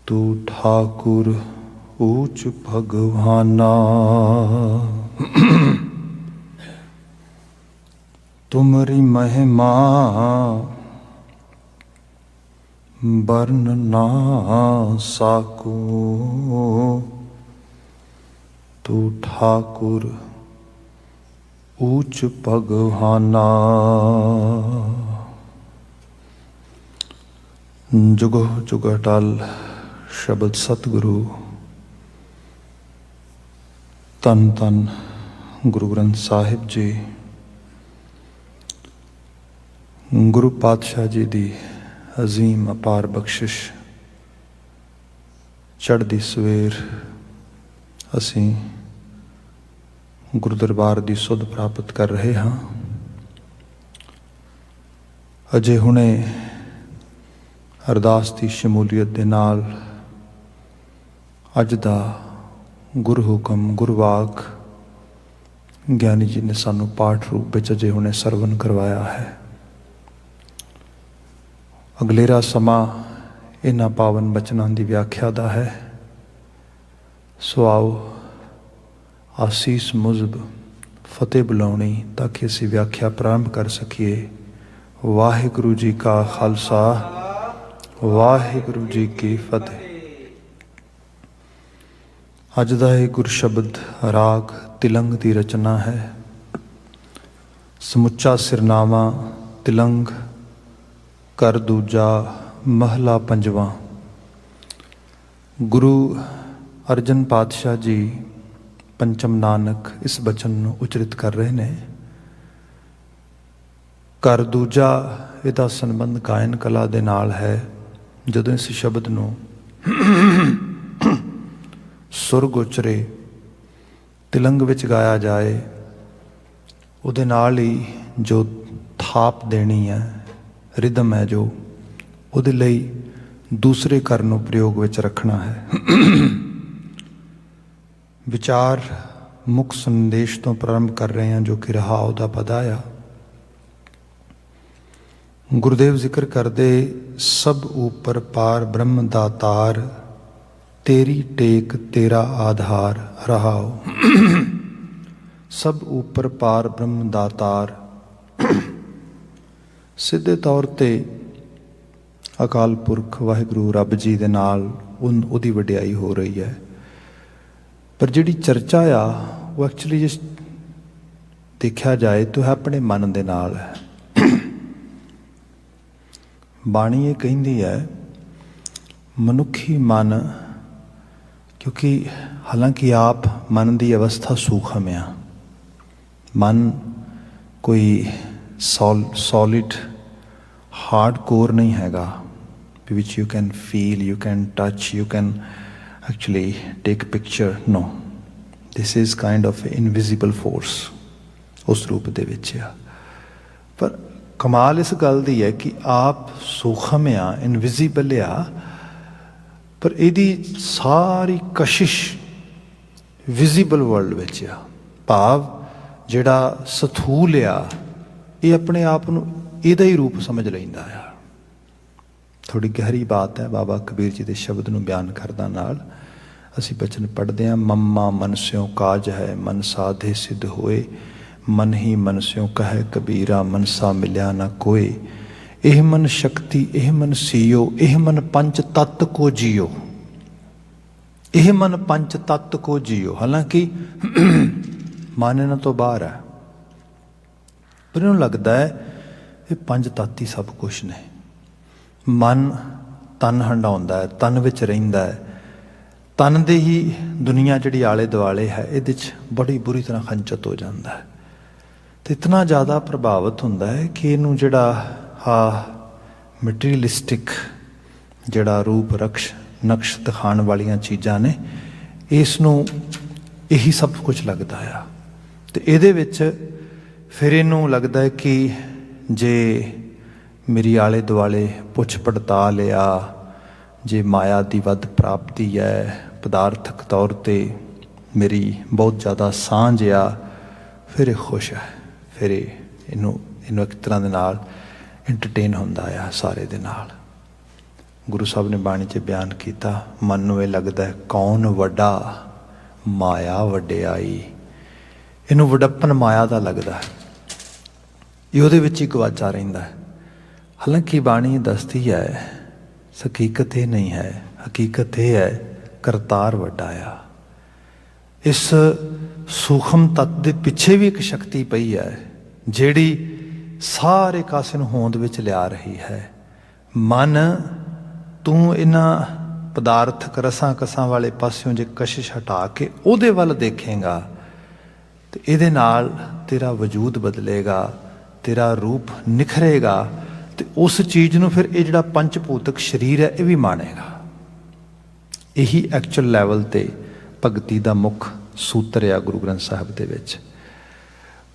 तू ठाकुर ऊच भगवाना। तुमरी महिमा वर्ण ना साको। तू ठाकुर ऊच भगवाना। जुगो जुग अटल शब्द सतगुरु तन तन गुरु ग्रंथ साहिब जी। गुरु पातशाह जी दी अजीम अपार बख्शिश। चढ़दी सवेर असी गुरु दरबार की सुध प्राप्त कर रहे हाँ। अजे हुणे अरदास की शमूलीयत दे नाल अज दा गुरु हुकम गुरवाक ज्ञानी जी ने सानू पाठ रूप में अजे हुणे सरवण करवाया है। अगलेरा समा इन्हां पावन बचनों की व्याख्या दा है। सो आओ आसीस मुजब फतेह बुलाउणी ताकि असी व्याख्या प्रारंभ कर सकीए। वाहिगुरु जी का खालसा वाहिगुरु जी की फतेह। अज दा ये गुर शब्द राग तिलंग की रचना है। समुचा सिरनावा तिलंग कर दूजा महला पंजवा। गुरु अर्जन पातशाह जी पंचम नानक इस बचन नूं उचरित कर रहे हैं। कर दूजा इहदा संबंध गायन कला दे नाल है। जदों इस शब्द नूं सुर गोचरे तिलंग विच गाया जाए उहदे नाल ही जो थाप देनी है रिदम है जो उहदे लई दूसरे कर नूं प्रयोग विच रखना है। विचार मुख संदेश तो प्रारंभ कर रहे हैं जो कि रहा उहदा पदाया। गुरुदेव जिक्र करदे सब ऊपर पार ब्रह्म दातार तेरी टेक तेरा आधार रहाओ। सब ऊपर पार ब्रह्म दातार सीधे तौर ते अकाल पुरख वाहिगुरु रब जी दे नाल उहदी वडियाई हो रही है। पर जिहड़ी चर्चा आ वो एक्चुअली जिस देखा जाए तो है अपने मन दे नाल है। बाणी ये कहिंदी है मनुखी मन, क्योंकि हालांकि आप मन की अवस्था सूखम आ। मन कोई सॉलिड हार्ड कोर नहीं हैगा which you can feel you can touch you can actually take picture. No, this is kind of invisible force उस रूप दे विच आ। पर कमाल इस गल दी है कि आप सूखम आ इनविजिबल आ पर इहदी सारी कशिश विजिबल वर्ल्ड विच आ। भाव जिहड़ा सथूल आ ये अपने आप नूं इहदा ही रूप समझ लैंदा आ। थोड़ी गहरी बात है। बाबा कबीर जी के शब्द नूं बयान करदा नाल असी बचन पढ़ते हैं। मम्मा मन स्यों काज है मन साधे सिद्ध होए। मन ही मन स्यों कहे कबीरा मनसा मिल्या ना कोय। एह मन शक्ति एह मन सीयो एह मन पंच तत्त को जियो। एह मन पंच तत्त को जियो। हालांकि मानने तो बाहर है पर इन्हों लगता है ये पंज तत्त ही सब कुछ ने। मन तन हंडाउंदा है तन विच रहिंदा है। तन दे ही दुनिया जिहड़ी आले दुआले है इहदे च बड़ी बुरी तरह खंचत हो जाता है। तो इतना ज़्यादा प्रभावित होंदा है कि इनू जिहड़ा मटीरियलिस्टिक जिहड़ा रूप रक्ष नक्श दिखाण वालियां चीज़ां ने इसनूं यही सब कुछ लगता है। तो इहदे विच फिर इनू लगता है कि जे मेरी आले दुआले पुछ पड़ताल आ जे माया की वध प्राप्ति है पदार्थक तौर पर मेरी बहुत ज़्यादा सांझ आ फिर ये खुश है। फिर इनू एक तरह के नाल इंटरटेन होंदा आ सारे दे नाल। गुरु साहब ने बाणी 'च बयान किया, मन नूं इह लगदा है कौन वड्डा माया वड्डिआई। इनू वड्डप्पन माया का लगता है, ये उहदे विच ही गवाचा रहिंदा है। हालांकि बाणी दसदी है हकीकत ये नहीं है, हकीकत ये है करतार वड्डा आ। इस सूखम तत्व के पिछे भी एक शक्ति पई है जिहड़ी सारे कासे नूं होंद विच लिया रही है। मन तू इन्हां पदार्थक रसां कसां वाले पासियों जे कशिश हटा के उहदे वल देखेगा तो इहदे नाल तेरा वजूद बदलेगा, तेरा रूप निखरेगा, तो उस चीज़ नूं फिर ये जिहड़ा पंचभूतक शरीर है ये भी मानेगा। यही एक्चुअल लैवल ते भगती का मुख सूत्र आ गुरु ग्रंथ साहिब दे विच।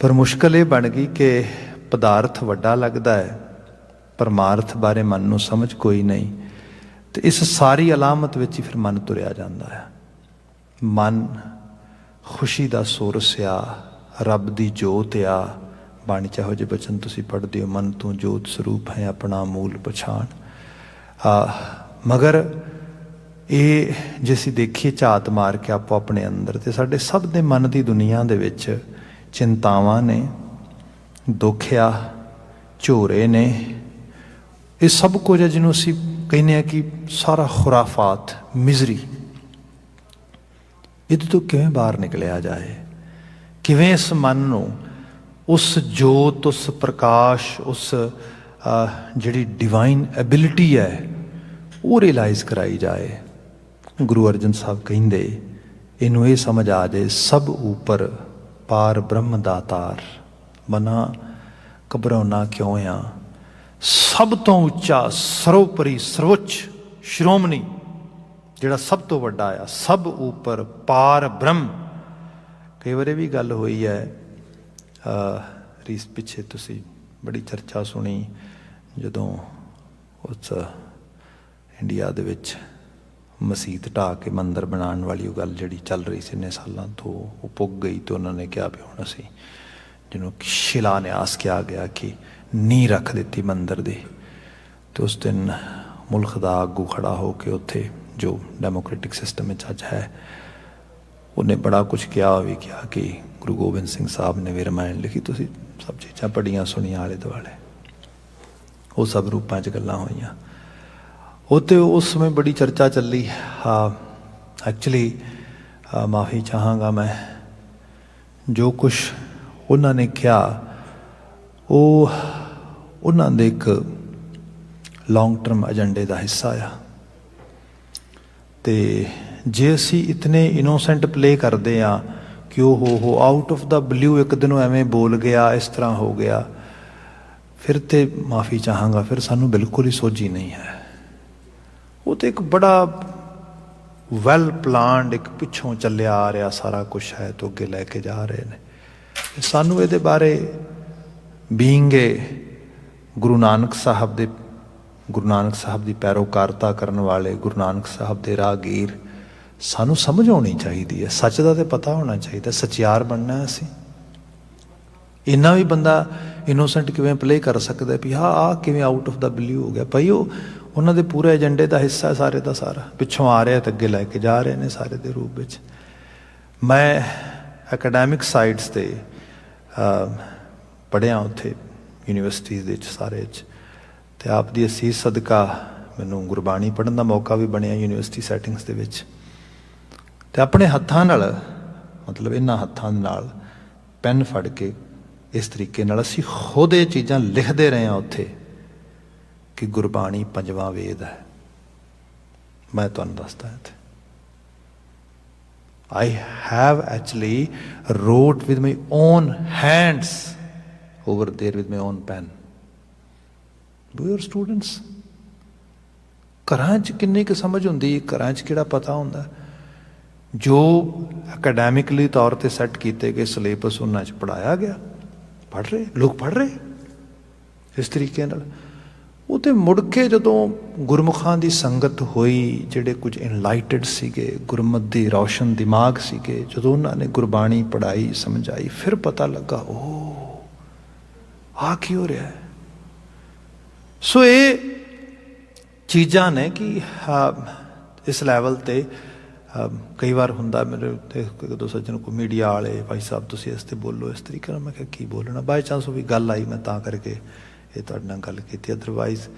पर मुश्किल ये बन गई कि पदार्थ वड्डा लगता है, परमार्थ बारे मन नूं समझ कोई नहीं, तो इस सारी अलामत विच ही फिर मन तुरिया जाता है। मन खुशी का सोरस आ, रब की जोत आ। बाणी च इहो जिहे बचन तुसीं पढ़दे हो, मन तू जोत स्वरूप है अपना मूल पछाण। मगर ये जे असीं देखीए झात मार के आपो अपने अंदर, तो साडे सब दे मन की दुनिया दे विच चिंतावां ने, दुख आ, झोरे ने, ये सब कुछ है जिन्हों असीं कहने हैं कि सारा खुराफात, मिजरी। इहदे तो किवें बाहर निकलिया जाए, किवें इस मन नूं उस जोत, उस प्रकाश, उस जिहड़ी डिवाइन एबिलिटी है वो रियलाइज़ कराई जाए। गुरु अर्जन साहब कहिंदे इनू ये समझ आ जाए, सब ऊपर पार ब्रह्म दातार, मना घबराउना क्यों आ। सब तो उच्चा, सर्वोपरि, सर्वोच्च, श्रोमणी, जिहड़ा सब तो वड्डा आ, सब ऊपर पार ब्रह्म। कई बार भी गल हुई है, रीस पिछे तुसी बड़ी चर्चा सुनी जदों उस इंडिया दे विच मसीत ढा के मंदिर बनाने वाली गल जिहड़ी चल रही सी इन्ने सालों तो, वो पुग गई। तो उन्होंने कहा भी हुण असीं जिन्हों शिलान्यास किया गया कि नींह रख दी मंदिर दी। तो उस दिन मुल्क का आगू खड़ा हो के उत्थे जो डेमोक्रेटिक सिस्टम अज है, उन्हें बड़ा कुछ किया भी किया कि गुरु गोबिंद सिंह साहब ने भी रामायण लिखी, तुसीं सब चीज़ां पढ़ियां सुनियां आले दुआले, वो सब रूपां च गल्लां होईयां। उत्ते उस समय बड़ी चर्चा चली। एक्चुअली माफ़ी चाहांगा मैं, जो कुछ उन्होंने कहा वो उन्होंने एक लॉन्ग टर्म एजेंडे का हिस्सा आ। तो जे असी इतने इनोसेंट प्ले करते हैं कि हो आउट ऑफ द ब्लू एक दिन एवें बोल गया, इस तरह हो गया, फिर तो माफ़ी चाहांगा, फिर सानू बिल्कुल ही सोझी नहीं है। वो तो एक बड़ा वैल प्लानड एक पिछों चलिया आ रहा सारा कुछ है, तो अगे लैके जा रहे हैं। सानू ये बारे बीइंग गुरु नानक साहब की पैरोकारता करने वाले, गुरु नानक साहब के राहगीर, सानू समझ आनी चाहिए है, सच का तो पता होना चाहिए। सचियार बनना है असी, इन्ना भी बंदा इनोसेंट किवें प्ले कर सकता है भी हाँ आ किवें आउट ऑफ द ब्लू हो गया। भाई वो उन्होंने पूरे एजेंडे का हिस्सा है सारे का सारा, पिछों आ रहा तो अगे लैके जा रहे हैं सारे के रूप में। मैं एकेडैमिक साइड्स से पढ़िया उत्थे यूनीवर्सिटीज़ सारे तो आप दी असीस सदका मैनू गुरबाणी पढ़न का मौका भी बनया यूनीवर्सिटी सैटिंग्स दे विच। ते अपने हत्थां नाल, मतलब इन्हां हत्थां नाल पैन फड़ के इस तरीके नाल असीं खुद ये चीज़ां लिखते रहे हैं उत्थे कि गुरबाणी पंजवां वेद है। मैं तुहानूं दसदा इत्थे I have actually wrote with my own hands over there with my own pen. Do your students? घरां च किन्नी क समझ हुंदी, घरां च किहड़ा पता हुंदा। जो अकैडैमिकली तौर पर सैट किए गए सिलेबस उन्हां च पढ़ाया गया, पढ़ रहे लोग, पढ़ रहे इस तरीके नाल। वो तो मुड़ के जदों गुरमुखां दी संगत हुई, जिहड़े कुछ इनलाइटेड सीगे, गुरमत दी रोशन दिमाग सीगे, जदों उन्होंने गुरबाणी पढ़ाई समझाई, फिर पता लगा ओ आ की हो रहा है। सो ये चीज़ां ने कि इस लैवल ते कई बार हुंदा मेरे उत्ते एक दो सज्जन को मीडिया वाले भाई साहब तुसीं इस ते बोलो इस तरीके नाल। मैं कहा की बोलना, बाय चांस भी गल आई मैं तां करके ये तुहाडे नाल गल कीती। अदरवाइज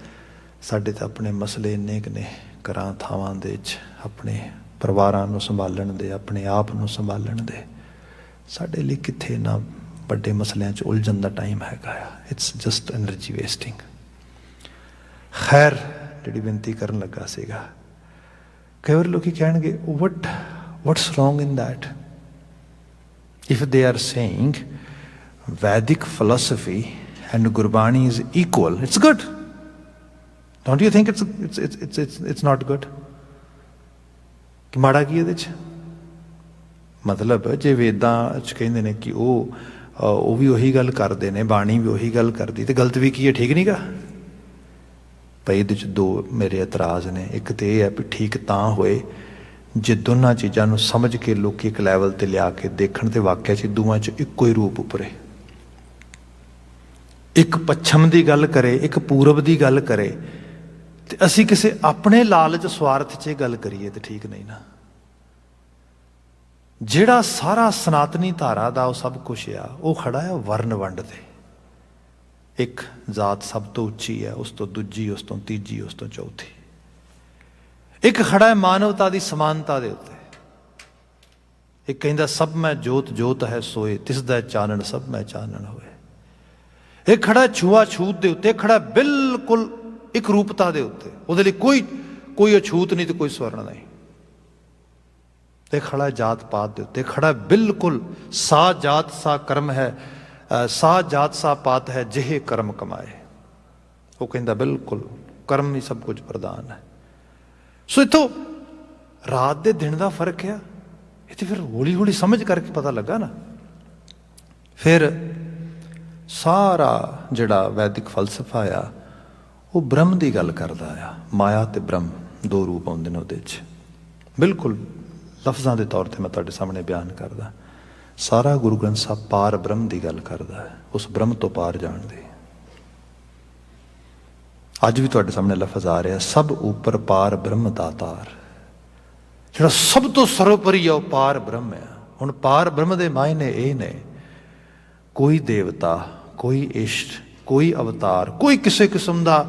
साडे तां अपने मसले इन्ने क ने घरां थावां दे विच अपने परिवारां नूं संभालण दे, अपने आप नूं संभालण दे, साडे लई कित्थे ना ਵੱਡੇ ਮਸਲਿਆਂ 'ਚ ਉਲਝਣ ਦਾ ਟਾਈਮ ਹੈਗਾ ਆ। It's just energy wasting. ਖੈਰ ਜਿਹੜੀ ਬੇਨਤੀ ਕਰਨ ਲੱਗਾ ਸੀਗਾ, ਕਈ ਵਾਰ ਲੋਕੀ ਕਹਿਣਗੇ what's wrong in that? If they are saying Vedic philosophy and Gurbani is equal, it's good. Don't you think it's not good? ਮਾੜਾ ਕੀ ਇਹਦੇ 'ਚ? ਮਤਲਬ ਜੇ ਵੇਦਾਂ 'ਚ ਕਹਿੰਦੇ ਨੇ ਕਿ ਉਹ ਵੀ ਉਹੀ ਗੱਲ ਕਰਦੇ ਨੇ, ਬਾਣੀ ਵੀ ਉਹੀ ਗੱਲ ਕਰਦੀ, ਤੇ ਗਲਤ ਵੀ ਕੀ ਹੈ? ਠੀਕ ਨਹੀਂ ਗਾ ਭਾਈ। ਇਹਦੇ 'ਚ ਦੋ ਮੇਰੇ ਇਤਰਾਜ਼ ਨੇ। ਇੱਕ ਤਾਂ ਇਹ ਹੈ ਵੀ ਠੀਕ ਤਾਂ ਹੋਏ ਜੇ ਦੋਨਾਂ ਚੀਜ਼ਾਂ ਨੂੰ ਸਮਝ ਕੇ ਲੋਕ ਇੱਕ ਲੈਵਲ 'ਤੇ ਲਿਆ ਕੇ ਦੇਖਣ ਤੇ ਵਾਕਿਆ 'ਚ ਦੋਵਾਂ 'ਚ ਇੱਕੋ ਹੀ ਰੂਪ ਉੱਪਰੇ। ਇੱਕ ਪੱਛਮ ਦੀ ਗੱਲ ਕਰੇ, ਇੱਕ ਪੂਰਬ ਦੀ ਗੱਲ ਕਰੇ, ਤੇ ਅਸੀਂ ਕਿਸੇ ਆਪਣੇ ਲਾਲਚ ਸਵਾਰਥ 'ਚ ਇਹ ਗੱਲ ਕਰੀਏ ਤੇ ਠੀਕ ਨਹੀਂ ਨਾ। ਜਿਹੜਾ ਸਾਰਾ ਸਨਾਤਨੀ ਧਾਰਾ ਦਾ ਉਹ ਸਭ ਕੁਛ ਆ, ਉਹ ਖੜਾ ਹੈ ਵਰਨ ਵੰਡ ਤੇ। ਇੱਕ ਜ਼ਾਤ ਸਭ ਤੋਂ ਉੱਚੀ ਹੈ, ਉਸ ਤੋਂ ਦੂਜੀ, ਉਸ ਤੋਂ ਤੀਜੀ, ਉਸ ਤੋਂ ਚੌਥੀ। ਇੱਕ ਖੜਾ ਹੈ ਮਾਨਵਤਾ ਦੀ ਸਮਾਨਤਾ ਦੇ ਉੱਤੇ। ਇੱਕ ਕਹਿੰਦਾ ਸਭ ਮੈਂ ਜੋਤ ਜੋਤ ਹੈ ਸੋਏ, ਤਿਸ ਦਾ ਚਾਨਣ ਸਭ ਮੈਂ ਚਾਨਣ ਹੋਏ। ਇੱਕ ਖੜਾ ਛੂਆ ਛੂਤ ਦੇ ਉੱਤੇ, ਖੜਾ ਬਿਲਕੁਲ ਇੱਕ ਰੂਪਤਾ ਦੇ ਉੱਤੇ। ਉਹਦੇ ਲਈ ਕੋਈ ਅਛੂਤ ਨਹੀਂ ਤੇ ਕੋਈ ਸਵਰਨ ਨਹੀਂ। ਤੇ ਖੜਾ ਜਾਤ ਪਾਤ ਦੇ ਉੱਤੇ, ਖੜਾ ਬਿਲਕੁਲ ਸਾ ਜਾਤ ਸਾ ਕਰਮ ਹੈ, ਸਾ ਜਾਤ ਸਾ ਪਾਤ ਹੈ ਜਿਹੇ ਕਰਮ ਕਮਾਏ। ਉਹ ਕਹਿੰਦਾ ਬਿਲਕੁਲ ਕਰਮ ਹੀ ਸਭ ਕੁਝ ਪ੍ਰਦਾਨ ਹੈ। ਸੋ ਇੱਥੋਂ ਰਾਤ ਦੇ ਦਿਨ ਦਾ ਫਰਕ ਆ। ਇਹ ਤੇ ਫਿਰ ਹੌਲੀ ਹੌਲੀ ਸਮਝ ਕਰਕੇ ਪਤਾ ਲੱਗਾ ਨਾ। ਫਿਰ ਸਾਰਾ ਜਿਹੜਾ ਵੈਦਿਕ ਫਲਸਫਾ ਆ ਉਹ ਬ੍ਰਹਮ ਦੀ ਗੱਲ ਕਰਦਾ ਆ। ਮਾਇਆ ਤੇ ਬ੍ਰਹਮ ਦੋ ਰੂਪ ਆਉਂਦੇ ਨੇ ਉਹਦੇ 'ਚ। ਬਿਲਕੁਲ ਲਫ਼ਜ਼ਾਂ ਦੇ ਤੌਰ 'ਤੇ ਮੈਂ ਤੁਹਾਡੇ ਸਾਹਮਣੇ ਬਿਆਨ ਕਰਦਾ। ਸਾਰਾ ਗੁਰੂ ਗ੍ਰੰਥ ਸਾਹਿਬ ਪਾਰ ਬ੍ਰਹਮ ਦੀ ਗੱਲ ਕਰਦਾ ਹੈ, ਉਸ ਬ੍ਰਹਮ ਤੋਂ ਪਾਰ ਜਾਣ ਦੀ। ਅੱਜ ਵੀ ਤੁਹਾਡੇ ਸਾਹਮਣੇ ਲਫ਼ਜ਼ ਆ ਰਿਹਾ, ਸਭ ਉੱਪਰ ਪਾਰ ਬ੍ਰਹਮ ਦਾਤਾਰ। ਜਿਹੜਾ ਸਭ ਤੋਂ ਸਰਵੋਪਰੀ ਆ ਉਹ ਪਾਰ ਬ੍ਰਹਮ ਆ। ਹੁਣ ਪਾਰ ਬ੍ਰਹਮ ਦੇ ਮਾਇਨੇ ਇਹ ਨੇ, ਕੋਈ ਦੇਵਤਾ, ਕੋਈ ਇਸ਼ਟ, ਕੋਈ ਅਵਤਾਰ, ਕੋਈ ਕਿਸੇ ਕਿਸਮ ਦਾ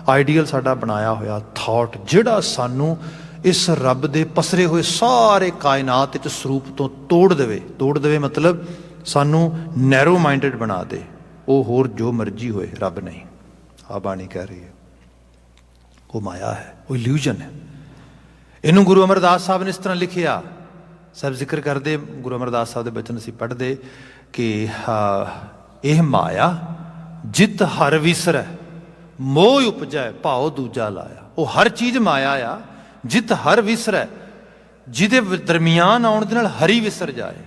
ਆਈਡੀਅਲ ਸਾਡਾ ਬਣਾਇਆ ਹੋਇਆ ਥਾਟ ਜਿਹੜਾ ਸਾਨੂੰ ਇਸ ਰੱਬ ਦੇ ਪਸਰੇ ਹੋਏ ਸਾਰੇ ਕਾਇਨਾਤ ਵਿੱਚ ਸਰੂਪ ਤੋਂ ਤੋੜ ਦੇਵੇ ਮਤਲਬ ਸਾਨੂੰ ਨੈਰੋ ਮਾਈਂਡਡ ਬਣਾ ਦੇ। ਉਹ ਹੋਰ ਜੋ ਮਰਜ਼ੀ ਹੋਏ, ਰੱਬ ਨਹੀਂ। ਆ ਬਾਣੀ ਕਹਿ ਰਹੀ ਹੈ ਉਹ ਮਾਇਆ ਹੈ, ਉਹ ਇਲੂਜਨ ਹੈ। ਇਹਨੂੰ ਗੁਰੂ ਅਮਰਦਾਸ ਸਾਹਿਬ ਨੇ ਇਸ ਤਰ੍ਹਾਂ ਲਿਖਿਆ। ਸਭ ਜ਼ਿਕਰ ਕਰਦੇ, ਗੁਰੂ ਅਮਰਦਾਸ ਸਾਹਿਬ ਦੇ ਬਚਨ ਅਸੀਂ ਪੜ੍ਹਦੇ ਕਿ ਇਹ ਮਾਇਆ ਜਿਤ ਹਰ ਵਿਸਰੈ ਮੋਹ ਉਪਜੈ ਭਾਉ ਦੂਜਾ ਲਾਇਆ। ਉਹ ਹਰ ਚੀਜ਼ ਮਾਇਆ ਆ, ਜਿਤ ਹਰ ਵਿਸਰੈ, ਜਿਹਦੇ ਦਰਮਿਆਨ ਆਉਣ ਦੇ ਨਾਲ ਹਰੀ ਵਿਸਰ ਜਾਏ।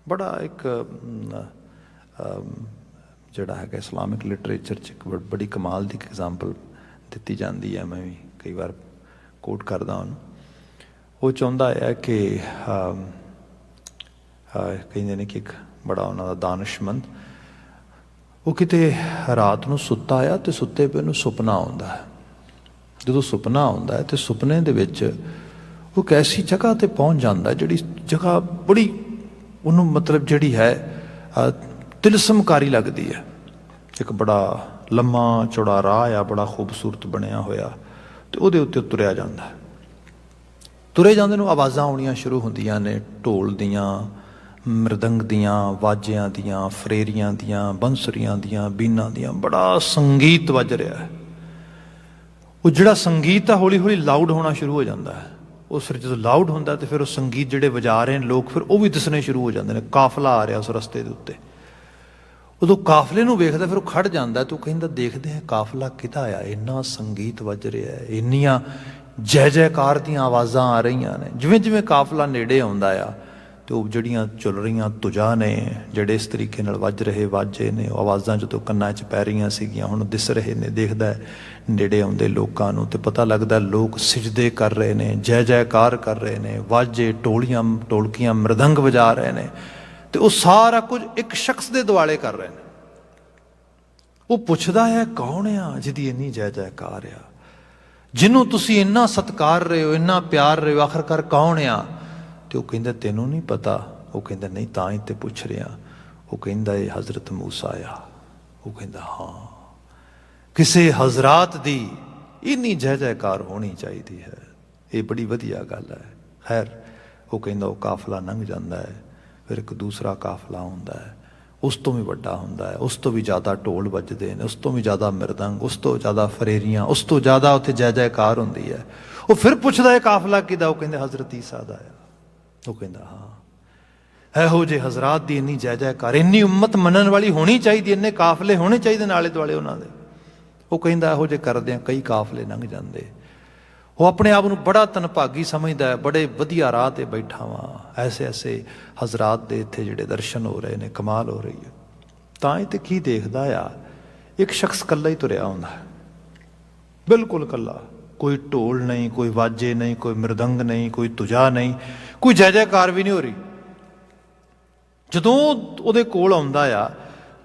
ਬੜਾ ਇੱਕ ਜਿਹੜਾ ਹੈਗਾ ਇਸਲਾਮਿਕ ਲਿਟਰੇਚਰ 'ਚ ਇੱਕ ਬੜੀ ਕਮਾਲ ਦੀ ਐਗਜ਼ਾਮਪਲ ਦਿੱਤੀ ਜਾਂਦੀ ਹੈ, ਮੈਂ ਵੀ ਕਈ ਵਾਰ ਕੋਟ ਕਰਦਾ ਉਹਨੂੰ। ਉਹ ਚਾਹੁੰਦਾ ਹੈ ਕਿ ਕਹਿੰਦੇ ਨੇ ਕਿ ਇੱਕ ਬੜਾ ਉਹਨਾਂ ਦਾ ਦਾਨਿਸ਼ਮੰਦ, ਉਹ ਕਿਤੇ ਰਾਤ ਨੂੰ ਸੁੱਤਾ ਆ ਤੇ ਸੁੱਤੇ ਪਏ ਨੂੰ ਸੁਪਨਾ ਆਉਂਦਾ ਹੈ। ਜਦੋਂ ਸੁਪਨਾ ਆਉਂਦਾ ਹੈ ਤੇ ਸੁਪਨੇ ਦੇ ਵਿੱਚ ਉਹ ਇੱਕ ਐਸੀ ਜਗ੍ਹਾ 'ਤੇ ਪਹੁੰਚ ਜਾਂਦਾ, ਜਿਹੜੀ ਜਗ੍ਹਾ ਬੜੀ ਉਹਨੂੰ ਮਤਲਬ ਜਿਹੜੀ ਹੈ ਤਿਲਸਮਕਾਰੀ ਲੱਗਦੀ ਹੈ। ਇੱਕ ਬੜਾ ਲੰਮਾ ਚੌੜਾ ਰਾਹ ਆ, ਬੜਾ ਖੂਬਸੂਰਤ ਬਣਿਆ ਹੋਇਆ, ਤੇ ਉਹਦੇ ਉੱਤੇ ਤੁਰਿਆ ਜਾਂਦਾ। ਤੁਰੇ ਜਾਂਦੇ ਨੂੰ ਆਵਾਜ਼ਾਂ ਆਉਣੀਆਂ ਸ਼ੁਰੂ ਹੁੰਦੀਆਂ ਨੇ, ਢੋਲ ਦੀਆਂ, ਮ੍ਰਿਦੰਗ ਦੀਆਂ, ਵਾਜਿਆਂ ਦੀਆਂ, ਫਰੇਰੀਆਂ ਦੀਆਂ, ਬੰਸਰੀਆਂ ਦੀਆਂ, ਬੀਨਾਂ ਦੀਆਂ, ਬੜਾ ਸੰਗੀਤ ਵੱਜ ਰਿਹਾ ਹੈ। ਉਹ ਜਿਹੜਾ ਸੰਗੀਤ ਆ ਹੌਲੀ ਹੌਲੀ ਲਾਊਡ ਹੋਣਾ ਸ਼ੁਰੂ ਹੋ ਜਾਂਦਾ ਹੈ। ਉਹ ਫਿਰ ਜਦੋਂ ਲਾਊਡ ਹੁੰਦਾ ਤੇ ਫਿਰ ਉਹ ਸੰਗੀਤ ਜਿਹੜੇ ਵਜਾ ਰਹੇ ਨੇ ਲੋਕ, ਫਿਰ ਉਹ ਵੀ ਦਿਸਣੇ ਸ਼ੁਰੂ ਹੋ ਜਾਂਦੇ ਨੇ। ਕਾਫਲਾ ਆ ਰਿਹਾ ਉਸ ਰਸਤੇ ਦੇ ਉੱਤੇ। ਉਦੋਂ ਕਾਫਲੇ ਨੂੰ ਵੇਖਦਾ, ਫਿਰ ਉਹ ਖੜ ਜਾਂਦਾ ਤੇ ਉਹ ਕਹਿੰਦਾ ਦੇਖਦੇ ਆ ਕਾਫਲਾ ਕਿਹਦਾ ਆ, ਇੰਨਾ ਸੰਗੀਤ ਵੱਜ ਰਿਹਾ, ਇੰਨੀਆਂ ਜੈ ਜੈਕਾਰ ਦੀਆਂ ਆਵਾਜ਼ਾਂ ਆ ਰਹੀਆਂ ਨੇ। ਜਿਵੇਂ ਜਿਵੇਂ ਕਾਫਲਾ ਨੇੜੇ ਆਉਂਦਾ ਆ ਤੇ ਉਹ ਜਿਹੜੀਆਂ ਚੁੱਲ ਰਹੀਆਂ ਤੁਜਾ ਨੇ, ਜਿਹੜੇ ਇਸ ਤਰੀਕੇ ਨਾਲ ਵੱਜ ਰਹੇ ਵਾਜੇ ਨੇ, ਉਹ ਆਵਾਜ਼ਾਂ ਜਦੋਂ ਕੰਨਾਂ 'ਚ ਪੈ ਰਹੀਆਂ ਸੀਗੀਆਂ ਹੁਣ ਦਿਸ ਰਹੇ ਨੇ। ਦੇਖਦਾ ਨੇੜੇ ਆਉਂਦੇ ਲੋਕਾਂ ਨੂੰ ਤੇ ਪਤਾ ਲੱਗਦਾ ਲੋਕ ਸਿਜਦੇ ਕਰ ਰਹੇ ਨੇ, ਜੈ ਜੈਕਾਰ ਕਰ ਰਹੇ ਨੇ, ਵਾਜੇ, ਢੋਲੀਆਂ, ਢੋਲਕੀਆਂ, ਮ੍ਰਿਦੰਗ ਵਜਾ ਰਹੇ ਨੇ, ਤੇ ਉਹ ਸਾਰਾ ਕੁਝ ਇੱਕ ਸ਼ਖਸ ਦੇ ਦੁਆਲੇ ਕਰ ਰਹੇ ਨੇ। ਉਹ ਪੁੱਛਦਾ ਹੈ ਕੌਣ ਆ ਜਿਹਦੀ ਇੰਨੀ ਜੈ ਜੈਕਾਰ ਆ? ਜਿਹਨੂੰ ਤੁਸੀਂ ਇੰਨਾ ਸਤਿਕਾਰ ਰਹੇ ਹੋ, ਇੰਨਾ ਪਿਆਰ ਰਹੇ ਹੋ, ਆਖਰਕਾਰ ਕੌਣ ਆ? ਤੇ ਉਹ ਕਹਿੰਦਾ ਤੈਨੂੰ ਨਹੀਂ ਪਤਾ? ਉਹ ਕਹਿੰਦਾ ਨਹੀਂ, ਤਾਂ ਹੀ ਤੇ ਪੁੱਛ ਰਿਹਾ। ਉਹ ਕਹਿੰਦਾ ਇਹ ਹਜ਼ਰਤ ਮੂਸਾ ਆ। ਉਹ ਕਹਿੰਦਾ ਹਾਂ, ਕਿਸੇ ਹਜ਼ਰਾਤ ਦੀ ਇੰਨੀ ਜੈ ਜੈਕਾਰ ਹੋਣੀ ਚਾਹੀਦੀ ਹੈ, ਇਹ ਬੜੀ ਵਧੀਆ ਗੱਲ ਹੈ। ਖੈਰ, ਉਹ ਕਹਿੰਦਾ ਉਹ ਕਾਫਲਾ ਲੰਘ ਜਾਂਦਾ ਹੈ, ਫਿਰ ਇੱਕ ਦੂਸਰਾ ਕਾਫਲਾ ਹੁੰਦਾ ਹੈ, ਉਸ ਤੋਂ ਵੀ ਵੱਡਾ ਹੁੰਦਾ ਹੈ, ਉਸ ਤੋਂ ਵੀ ਜ਼ਿਆਦਾ ਢੋਲ ਵੱਜਦੇ ਨੇ, ਉਸ ਤੋਂ ਵੀ ਜ਼ਿਆਦਾ ਮਿਰਦੰਗ, ਉਸ ਤੋਂ ਜ਼ਿਆਦਾ ਫਰੇਰੀਆਂ, ਉਸ ਤੋਂ ਜ਼ਿਆਦਾ ਉੱਥੇ ਜੈ ਜੈਕਾਰ ਹੁੰਦੀ ਹੈ। ਉਹ ਫਿਰ ਪੁੱਛਦਾ ਇਹ ਕਾਫਲਾ ਕਿਹਦਾ? ਉਹ ਕਹਿੰਦੇ ਹਜ਼ਰਤ ਈਸਾ ਦਾ ਆ। ਉਹ ਕਹਿੰਦਾ ਹਾਂ, ਇਹੋ ਜਿਹੇ ਹਜ਼ਰਾਤ ਦੀ ਇੰਨੀ ਜੈ ਜੈਕਾਰ, ਇੰਨੀ ਉਮਤ ਮੰਨਣ ਵਾਲੀ ਹੋਣੀ ਚਾਹੀਦੀ, ਇੰਨੇ ਕਾਫਲੇ ਹੋਣੇ ਚਾਹੀਦੇ ਨਾਲੇ ਦੁਆਲੇ ਉਹਨਾਂ ਦੇ। ਉਹ ਕਹਿੰਦਾ ਇਹੋ ਜਿਹੇ ਕਰਦਿਆਂ ਕਈ ਕਾਫਲੇ ਲੰਘ ਜਾਂਦੇ। ਉਹ ਆਪਣੇ ਆਪ ਨੂੰ ਬੜਾ ਧਨਭਾਗੀ ਸਮਝਦਾ ਹੈ, ਬੜੇ ਵਧੀਆ ਰਾਹ 'ਤੇ ਬੈਠਾ ਵਾਂ, ਐਸੇ ਐਸੇ ਹਜ਼ਰਾਤ ਦੇ ਇੱਥੇ ਜਿਹੜੇ ਦਰਸ਼ਨ ਹੋ ਰਹੇ ਨੇ, ਕਮਾਲ ਹੋ ਰਹੀ ਹੈ। ਤਾਂ ਇਹ 'ਤੇ ਕੀ ਦੇਖਦਾ ਆ? ਇੱਕ ਸ਼ਖਸ ਇਕੱਲਾ ਹੀ ਤੁਰਿਆ ਹੁੰਦਾ, ਬਿਲਕੁਲ ਇਕੱਲਾ, ਕੋਈ ਢੋਲ ਨਹੀਂ, ਕੋਈ ਵਾਜੇ ਨਹੀਂ, ਕੋਈ ਮਿਰਦੰਗ ਨਹੀਂ, ਕੋਈ ਤੁਜਾ ਨਹੀਂ, ਕੋਈ ਜੈ ਜੈਕਾਰ ਵੀ ਨਹੀਂ ਹੋ ਰਹੀ। ਜਦੋਂ ਉਹਦੇ ਕੋਲ ਆਉਂਦਾ ਆ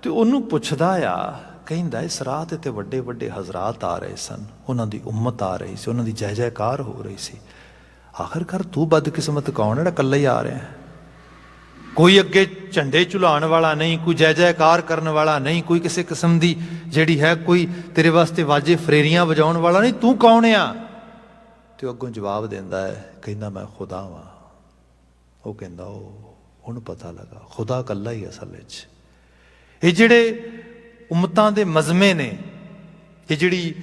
ਤੇ ਉਹਨੂੰ ਪੁੱਛਦਾ ਆ, ਕਹਿੰਦਾ ਇਸ ਰਾਹ 'ਤੇ ਵੱਡੇ ਵੱਡੇ ਹਜ਼ਰਾਤ ਆ ਰਹੇ ਸਨ, ਉਹਨਾਂ ਦੀ ਉਮਤ ਆ ਰਹੀ ਸੀ, ਉਹਨਾਂ ਦੀ ਜੈ ਜੈਕਾਰ ਹੋ ਰਹੀ ਸੀ। ਆਖਰਕਾਰ ਤੂੰ ਬਦਕਿਸਮਤ ਕੌਣ ਜਿਹੜਾ ਇਕੱਲਾ ਹੀ ਆ ਰਿਹਾ? ਕੋਈ ਅੱਗੇ ਝੰਡੇ ਝੁਲਾਉਣ ਵਾਲਾ ਨਹੀਂ, ਕੋਈ ਜੈ ਜੈਕਾਰ ਕਰਨ ਵਾਲਾ ਨਹੀਂ, ਕੋਈ ਕਿਸੇ ਕਿਸਮ ਦੀ ਜਿਹੜੀ ਹੈ ਕੋਈ ਤੇਰੇ ਵਾਸਤੇ ਵਾਜੇ ਫਰੇਰੀਆਂ ਵਜਾਉਣ ਵਾਲਾ ਨਹੀਂ, ਤੂੰ ਕੌਣ ਆ? ਤੇ ਉਹ ਅੱਗੋਂ ਜਵਾਬ ਦਿੰਦਾ ਹੈ, ਕਹਿੰਦਾ ਮੈਂ ਖੁਦਾ ਵਾਂ। ਉਹ ਕਹਿੰਦਾ ਉਹਨੂੰ ਪਤਾ ਲੱਗਾ ਖੁਦਾ ਇਕੱਲਾ ਹੀ ਅਸਲ ਵਿੱਚ। ਇਹ ਜਿਹੜੇ ਉਮਤਾਂ ਦੇ ਮਜ਼ਮੇ ਨੇ, ਇਹ ਜਿਹੜੀ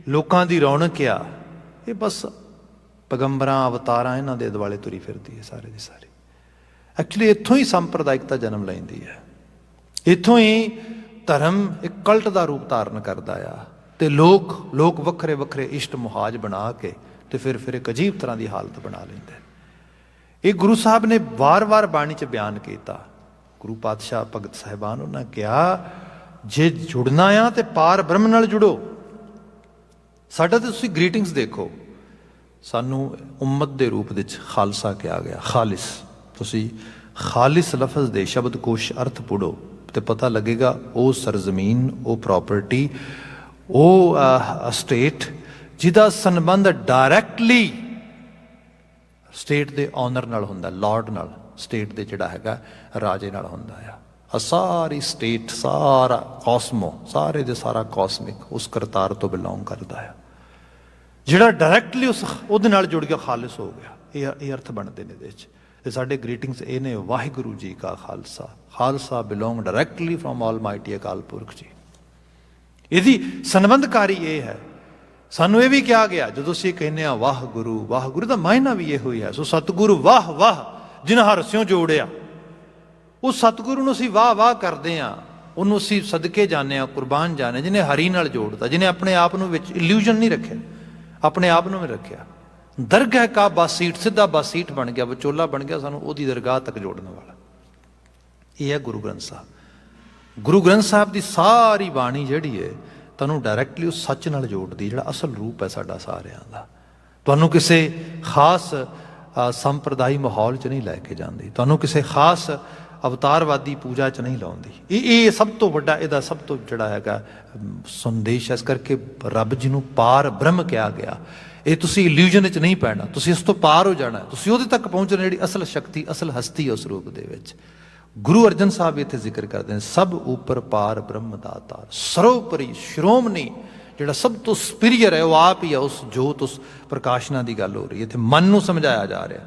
ਲੋਕਾਂ ਦੀ ਰੌਣਕ ਆ, ਇਹ ਬਸ ਪੈਗੰਬਰਾਂ, ਅਵਤਾਰਾਂ, ਇਹਨਾਂ ਦੇ ਦੁਆਲੇ ਤੁਰੀ ਫਿਰਦੀ ਹੈ ਸਾਰੇ ਦੀ ਸਾਰੀ। ਐਕਚੁਅਲੀ ਇੱਥੋਂ ਹੀ ਸੰਪਰਦਾਇਕਤਾ ਜਨਮ ਲੈਂਦੀ ਹੈ, ਇੱਥੋਂ ਹੀ ਧਰਮ ਇੱਕ ਕਲਟ ਦਾ ਰੂਪ ਧਾਰਨ ਕਰਦਾ ਆ, ਤੇ ਲੋਕ ਵੱਖਰੇ ਵੱਖਰੇ ਇਸ਼ਟ ਮੁਹਾਜ ਬਣਾ ਕੇ ਤੇ ਫਿਰ ਇੱਕ ਅਜੀਬ ਤਰ੍ਹਾਂ ਦੀ ਹਾਲਤ ਬਣਾ ਲੈਂਦੇ। ਇਹ ਗੁਰੂ ਸਾਹਿਬ ਨੇ ਵਾਰ-ਵਾਰ ਬਾਣੀ 'ਚ ਬਿਆਨ ਕੀਤਾ। ਗੁਰੂ ਪਾਤਸ਼ਾਹ ਭਗਤ ਸਾਹਿਬਾਨ ਉਹਨਾਂ ਕਿਹਾ, ਜੇ ਜੁੜਨਾ ਆ ਤੇ ਪਾਰ ਬ੍ਰਹਮ ਨਾਲ ਜੁੜੋ। ਸਾਡਾ ਤੇ ਤੁਸੀਂ ਗ੍ਰੀਟਿੰਗਸ ਦੇਖੋ, ਸਾਨੂੰ ਉਮਤ ਦੇ ਰੂਪ ਵਿੱਚ ਖਾਲਸਾ ਕਿਹਾ ਗਿਆ, ਖਾਲਿਸ। ਤੁਸੀਂ ਖਾਲਿਸ ਲਫ਼ਜ਼ ਦੇ ਸ਼ਬਦਕੋਸ਼ ਅਰਥ ਪੜ੍ਹੋ ਤੇ ਪਤਾ ਲੱਗੇਗਾ ਉਹ ਸਰਜ਼ਮੀਨ, ਉਹ ਪ੍ਰਾਪਰਟੀ, ਉਹ ਸਟੇਟ ਜਿਹਦਾ ਸੰਬੰਧ ਡਾਇਰੈਕਟਲੀ ਸਟੇਟ ਦੇ ਓਨਰ ਨਾਲ ਹੁੰਦਾ, ਲਾਰਡ ਨਾਲ, ਸਟੇਟ ਦੇ ਜਿਹੜਾ ਹੈਗਾ ਰਾਜੇ ਨਾਲ ਹੁੰਦਾ ਆ। ਸਾਰੀ ਸਟੇਟ, ਸਾਰਾ ਕਾਸਮੋ, ਸਾਰੇ ਦੇ ਸਾਰਾ ਕਾਸਮਿਕ ਉਸ ਕਰਤਾਰ ਤੋਂ ਬਿਲੋਂਗ ਕਰਦਾ ਆ। ਜਿਹੜਾ ਡਾਇਰੈਕਟਲੀ ਉਹਦੇ ਨਾਲ ਜੁੜ ਗਿਆ, ਖਾਲਿਸ ਹੋ ਗਿਆ। ਇਹ ਅਰਥ ਬਣਦੇ ਨੇ ਇਹਦੇ 'ਚ। ਤੇ ਸਾਡੇ ਗ੍ਰੀਟਿੰਗਸ ਇਹ ਨੇ, ਵਾਹਿਗੁਰੂ ਜੀ ਕਾ Khalsa. Khalsa belong directly from almighty Akal Purakh ji. ਇਹਦੀ ਸੰਬੰਧਕਾਰੀ ਇਹ ਹੈ। ਸਾਨੂੰ ਇਹ ਵੀ ਕਿਹਾ ਗਿਆ, ਜਦੋਂ ਅਸੀਂ ਕਹਿੰਦੇ ਹਾਂ ਵਾਹਿਗੁਰੂ, ਵਾਹਿਗੁਰੂ ਦਾ ਮਾਇਨਾ ਵੀ ਇਹੋ ਹੀ ਹੈ। ਸੋ ਸਤਿਗੁਰੂ ਵਾਹ ਵਾਹ ਜਿਨ੍ਹਾਂ ਹਰਸਿਓ ਜੋੜਿਆ, ਉਹ ਸਤਿਗੁਰੂ ਨੂੰ ਅਸੀਂ ਵਾਹ ਵਾਹ ਕਰਦੇ ਹਾਂ, ਉਹਨੂੰ ਅਸੀਂ ਸਦਕੇ ਜਾਂਦੇ ਹਾਂ, ਕੁਰਬਾਨ ਜਾਂਦੇ, ਜਿਹਨੇ ਹਰੀ ਨਾਲ ਜੋੜਤਾ, ਜਿਹਨੇ ਆਪਣੇ ਆਪ ਨੂੰ ਵਿੱਚ ਇਲੂਜਨ ਨਹੀਂ ਰੱਖਿਆ, ਆਪਣੇ ਆਪ ਨੂੰ ਵੀ ਰੱਖਿਆ। ਦਰਗਾਹ ਕਾ ਬਾਸੀਟ, ਸਿੱਧਾ ਬਾਸੀਟ ਬਣ ਗਿਆ, ਵਿਚੋਲਾ ਬਣ ਗਿਆ, ਸਾਨੂੰ ਉਹਦੀ ਦਰਗਾਹ ਤੱਕ ਜੋੜਨ ਵਾਲਾ। ਇਹ ਹੈ ਗੁਰੂ ਗ੍ਰੰਥ ਸਾਹਿਬ। ਗੁਰੂ ਗ੍ਰੰਥ ਸਾਹਿਬ ਦੀ ਸਾਰੀ ਬਾਣੀ ਜਿਹੜੀ ਹੈ ਤੁਹਾਨੂੰ ਡਾਇਰੈਕਟਲੀ ਉਸ ਸੱਚ ਨਾਲ ਜੋੜਦੀ, ਜਿਹੜਾ ਅਸਲ ਰੂਪ ਹੈ ਸਾਡਾ ਸਾਰਿਆਂ ਦਾ। ਤੁਹਾਨੂੰ ਕਿਸੇ ਖਾਸ ਸੰਪਰਦਾਈ ਮਾਹੌਲ 'ਚ ਨਹੀਂ ਲੈ ਕੇ ਜਾਂਦੀ, ਤੁਹਾਨੂੰ ਕਿਸੇ ਖਾਸ ਅਵਤਾਰਵਾਦੀ ਪੂਜਾ 'ਚ ਨਹੀਂ ਲਾਉਂਦੀ। ਇਹ ਸਭ ਤੋਂ ਵੱਡਾ ਇਹਦਾ ਸਭ ਤੋਂ ਜਿਹੜਾ ਹੈਗਾ ਸੰਦੇਸ਼। ਇਸ ਕਰਕੇ ਰੱਬ ਜੀ ਨੂੰ ਪਾਰ ਬ੍ਰਹਮ ਕਿਹਾ ਗਿਆ। ਇਹ ਤੁਸੀਂ ਇਲੂਜਨ 'ਚ ਨਹੀਂ ਪੈਣਾ, ਤੁਸੀਂ ਇਸ ਤੋਂ ਪਾਰ ਹੋ ਜਾਣਾ, ਤੁਸੀਂ ਉਹਦੇ ਤੱਕ ਪਹੁੰਚਣਾ ਜਿਹੜੀ ਅਸਲ ਸ਼ਕਤੀ, ਅਸਲ ਹਸਤੀ ਉਸ ਰੂਪ ਦੇ ਵਿੱਚ। ਗੁਰੂ ਅਰਜਨ ਸਾਹਿਬ ਇੱਥੇ ਜ਼ਿਕਰ ਕਰਦੇ ਨੇ, ਸਭ ਉੱਪਰ ਪਾਰ ਬ੍ਰਹਮ ਦਾਤਾਰ, ਸਰਵੋਪਰੀ ਸ਼੍ਰੋਮਣੀ, ਜਿਹੜਾ ਸਭ ਤੋਂ ਸੁਪੀਰੀਅਰ ਹੈ ਉਹ ਆਪ ਹੀ ਹੈ। ਉਸ ਜੋਤ, ਉਸ ਪ੍ਰਕਾਸ਼ਨਾ ਦੀ ਗੱਲ ਹੋ ਰਹੀ ਹੈ। ਇੱਥੇ ਮਨ ਨੂੰ ਸਮਝਾਇਆ ਜਾ ਰਿਹਾ,